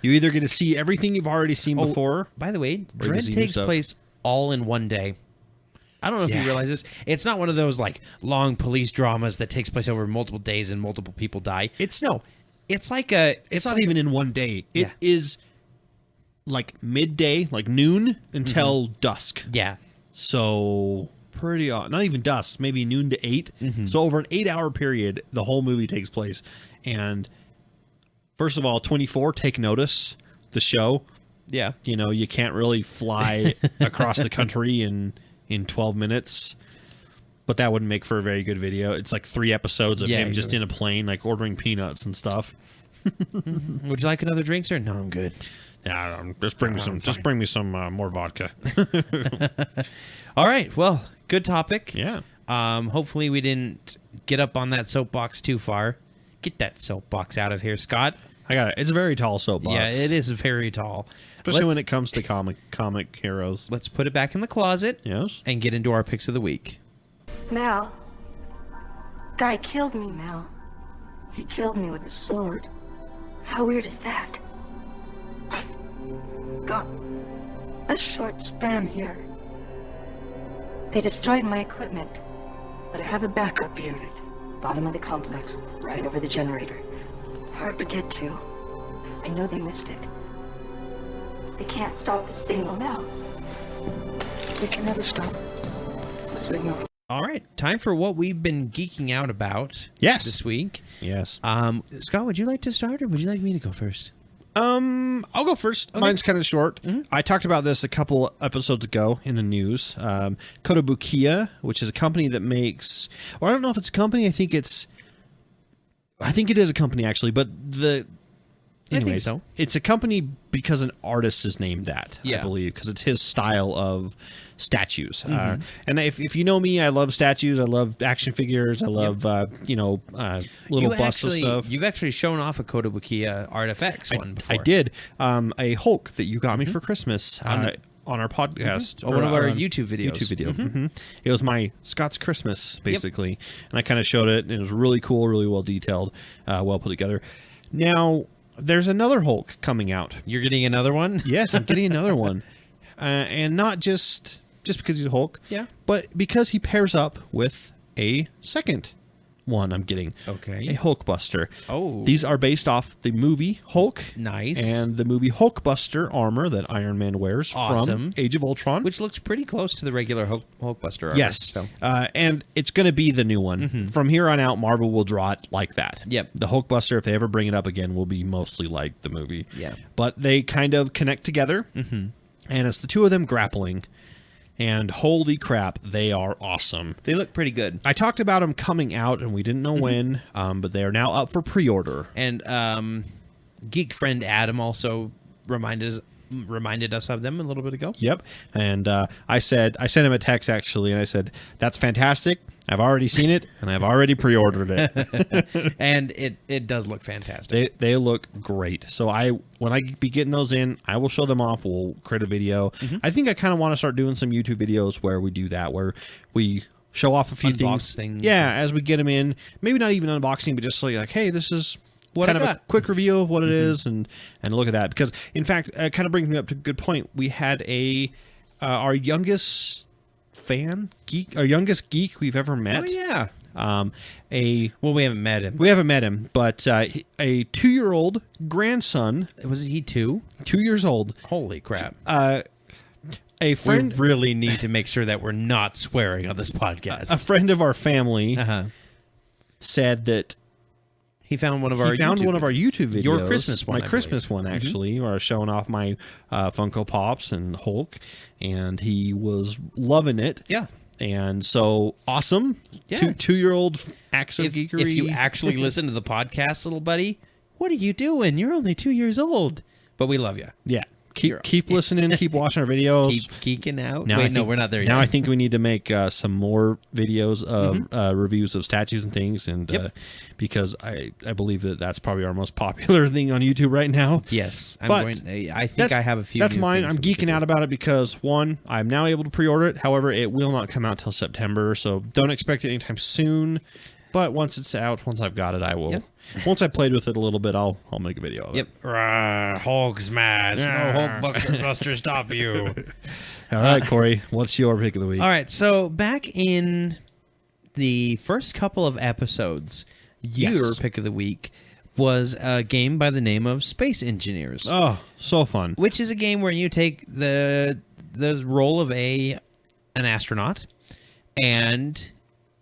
You either get to see everything you've already seen before. By the way, Or you can Dread see new takes stuff. place all in one day. I don't know if you realize this. It's not one of those like long police dramas that takes place over multiple days and multiple people die. It's like a. It's not even in one day. It is like midday, like noon until dusk. Yeah. So pretty odd. Not even dusk, maybe noon to 8. So over an 8-hour period, the whole movie takes place. And first of all, 24, take notice, the show. Yeah. You know, you can't really fly across the country in 12 minutes. But that wouldn't make for a very good video. It's like 3 episodes of him just in a plane, like ordering peanuts and stuff. Would you like another drink, sir? No, I'm good. Yeah, just bring me some. Just bring me some more vodka. All right. Well, good topic. Yeah. Hopefully we didn't get up on that soapbox too far. Get that soapbox out of here, Scott. I got it. It's a very tall soapbox. Yeah, it is very tall. Especially when it comes to comic heroes. Let's put it back in the closet. Yes. And get into our picks of the week. Mel. Guy killed me, Mel. He killed me with a sword. How weird is that? Got a short span here. They destroyed my equipment, but I have a backup unit. Bottom of the complex, right over the generator. Hard to get to. I know they missed it. They can't stop the signal now. They can never stop the signal. All right, time for what we've been geeking out about this week. Yes. Scott, would you like to start, or would you like me to go first? I'll go first. Okay. Mine's kind of short. I talked about this a couple episodes ago in the news. Kotobukiya, which is a company that makes, or I don't know if it's a company. I think it is a company actually, but anyways, so. It's a company because an artist is named that, I Yeah. believe, because it's his style of statues. And if you know me, I love statues. I love action figures. I love, little busts of stuff. You've actually shown off a Kotobukiya Artifacts one before. I did. A Hulk that you got me for Christmas on our podcast. One of our YouTube videos. It was my Scott's Christmas, basically. And I kind of showed it, and it was really cool, really well detailed, well put together. Now, there's another Hulk coming out. You're getting another one? Yes, I'm getting another one. And not just because he's a Hulk, but because he pairs up with a second one I'm getting. Okay. A Hulkbuster. Oh. These are based off the movie Hulk. Nice. And the movie Hulkbuster armor that Iron Man wears from Age of Ultron. Which looks pretty close to the regular Hulkbuster armor. Yes. So. And it's going to be the new one. From here on out, Marvel will draw it like that. Yep. The Hulkbuster, if they ever bring it up again, will be mostly like the movie. Yeah. But they kind of connect together. And it's the two of them grappling. And holy crap, they are awesome. They look pretty good. I talked about them coming out, and we didn't know when, but they are now up for pre-order. And geek friend Adam also reminded us of them a little bit ago. Yep. And I sent him a text, actually, and I said, that's fantastic. I've already seen it, and I've already pre-ordered it. And it does look fantastic. They look great. So when I be getting those in, I will show them off. We'll create a video. I think I kind of want to start doing some YouTube videos where we do that, where we show off a few things. Yeah, as we get them in. Maybe not even unboxing, but just like, hey, this is what kind I of got. a quick review of what it is, and look at that. Because, in fact, it kind of brings me up to a good point. We had our youngest our youngest geek we've ever met. Oh, yeah. Well, we haven't met him. We haven't met him, but a 2-year-old grandson. Was he 2? 2 years old. Holy crap. A friend. We really need to make sure that we're not swearing on this podcast. A friend of our family said that He found one of our YouTube videos. Your Christmas one, My I Christmas one, actually, where I was showing off my Funko Pops and Hulk, and he was loving it. Yeah. And so, awesome. Yeah. 2-year-old Acts of Geekery. If you actually listen to the podcast, little buddy, what are you doing? You're only 2 years old. But we love you. Yeah. Keep listening. Keep watching our videos. Keep geeking out. Now we're not there yet. Now I think we need to make some more videos of reviews of statues and things, and because I believe that's probably our most popular thing on YouTube right now. Yes, I think I have a few. That's mine. I'm geeking out about it because one, I'm now able to pre-order it. However, it will not come out till September, so don't expect it anytime soon. But once it's out, once I've got it, I will. Yep. Once I played with it a little bit, I'll make a video of it. Yep. Hulk smash. No Hulk Buster stop you. All right, Corey, what's your pick of the week? All right, so back in the first couple of episodes, your pick of the week was a game by the name of Space Engineers. Oh, so fun. Which is a game where you take the role of an astronaut and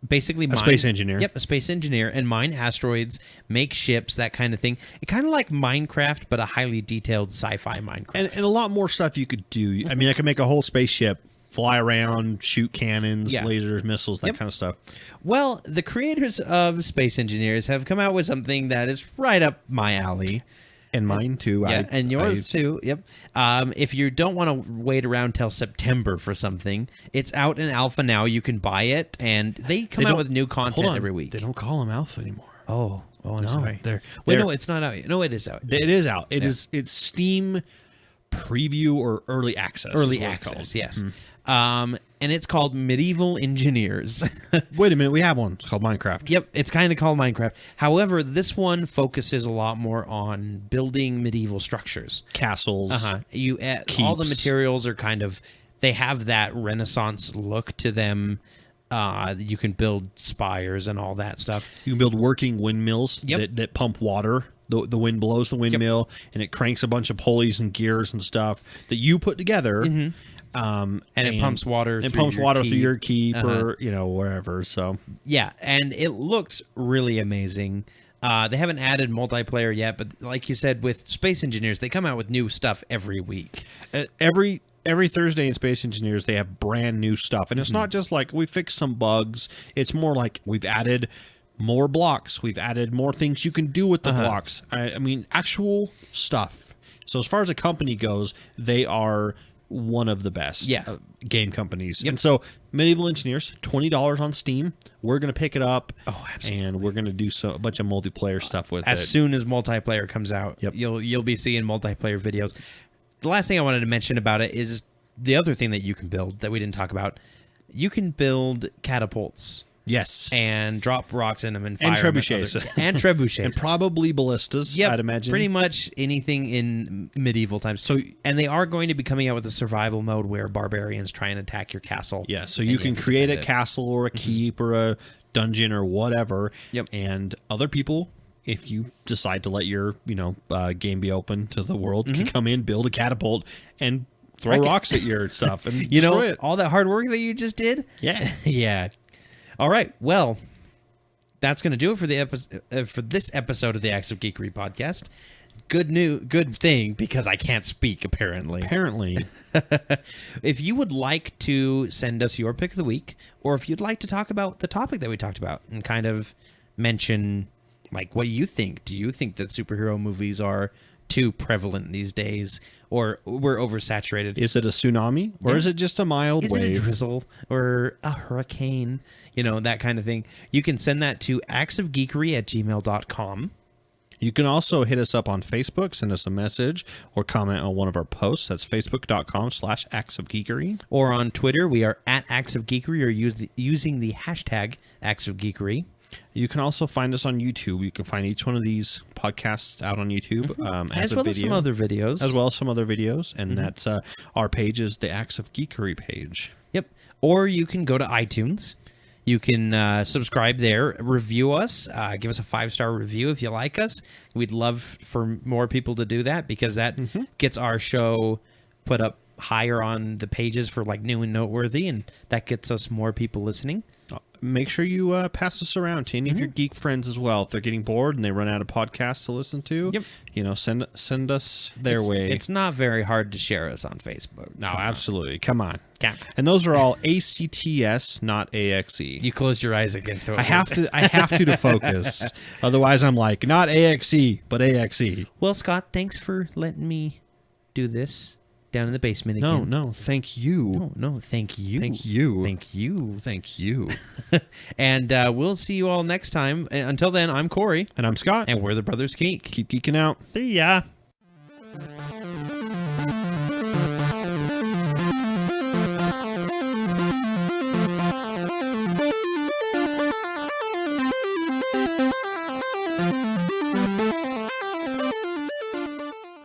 basically a space engineer. Yep, a space engineer, and mine asteroids, make ships, that kind of thing. It kind of like Minecraft, but a highly detailed sci-fi Minecraft. And a lot more stuff you could do. I mean, I could make a whole spaceship, fly around, shoot cannons, lasers, missiles, that kind of stuff. Well, the creators of Space Engineers have come out with something that is right up my alley. And mine too. Yeah, and yours too. Yep. If you don't want to wait around till September for something, it's out in alpha now. You can buy it, and they come out with new content every week. They don't call them alpha anymore. Oh, I'm sorry. Wait, no, it's not out. No, it is out. It is out. It's Steam preview or early access. Early access, yes. Mm-hmm. And it's called Medieval Engineers. Wait a minute, we have one. It's called Minecraft. Yep, it's kind of called Minecraft. However, this one focuses a lot more on building medieval structures. Castles. All the materials are kind of, they have that Renaissance look to them. You can build spires and all that stuff. You can build working windmills that pump water. The wind blows the windmill, and it cranks a bunch of pulleys and gears and stuff that you put together. Mm-hmm. And it pumps water. Through your keep or wherever. So and it looks really amazing. They haven't added multiplayer yet, but like you said, with Space Engineers, they come out with new stuff every week. Every Thursday in Space Engineers, they have brand new stuff, and it's not just like we fixed some bugs. It's more like we've added more blocks. We've added more things you can do with the blocks. I mean, actual stuff. So as far as a company goes, they are one of the best game companies. And so Medieval Engineers, $20 on Steam. We're going to pick it up. Oh, absolutely. And we're going to do a bunch of multiplayer stuff with it. As soon as multiplayer comes out, you'll be seeing multiplayer videos. The last thing I wanted to mention about it is the other thing that you can build that we didn't talk about. You can build catapults. Yes. And drop rocks in them and fire and trebuchets. And trebuchets. And probably ballistas, I'd imagine. Pretty much anything in medieval times. And they are going to be coming out with a survival mode where barbarians try and attack your castle. Yeah, so you can create a castle or a keep or a dungeon or whatever. Yep. And other people, if you decide to let your game be open to the world, can come in, build a catapult, and throw rocks at your stuff and destroy it. All that hard work that you just did? Yeah. Yeah. All right, well, that's going to do it for the for this episode of the Acts of Geekery podcast. Good thing, because I can't speak, apparently. If you would like to send us your pick of the week, or if you'd like to talk about the topic that we talked about and kind of mention, like, what you think. Do you think that superhero movies are too prevalent these days, or we're oversaturated? Is it a tsunami, or is it just a mild wave? Is it a drizzle or a hurricane? That kind of thing. You can send that to actsofgeekery@gmail.com. You can also hit us up on Facebook, send us a message, or comment on one of our posts. That's facebook.com/actsofgeekery. Or on Twitter, we are at Acts of Geekery, or using the hashtag Acts of Geekery. You can also find us on YouTube. You can find each one of these podcasts out on YouTube as well as some other videos. And that's our page is the Acts of Geekery page. Yep. Or you can go to iTunes. You can subscribe there, review us, give us a 5-star review if you like us. We'd love for more people to do that, because that gets our show put up higher on the pages for like new and noteworthy, and that gets us more people listening. Make sure you pass this around to any of your geek friends as well. If they're getting bored and they run out of podcasts to listen to, send us their way. It's not very hard to share us on Facebook. No, absolutely. Come on. Come on. And those are all ACTS, not AXE. You closed your eyes again, so I have to focus. Otherwise, I'm like, not AXE, but AXE. Well, Scott, thanks for letting me do this down in the basement again. No, thank you. No, thank you. Thank you. Thank you. Thank you. And we'll see you all next time. Until then, I'm Cory. And I'm Scott. And we're the Brothers Geek. Keep geeking out. See ya.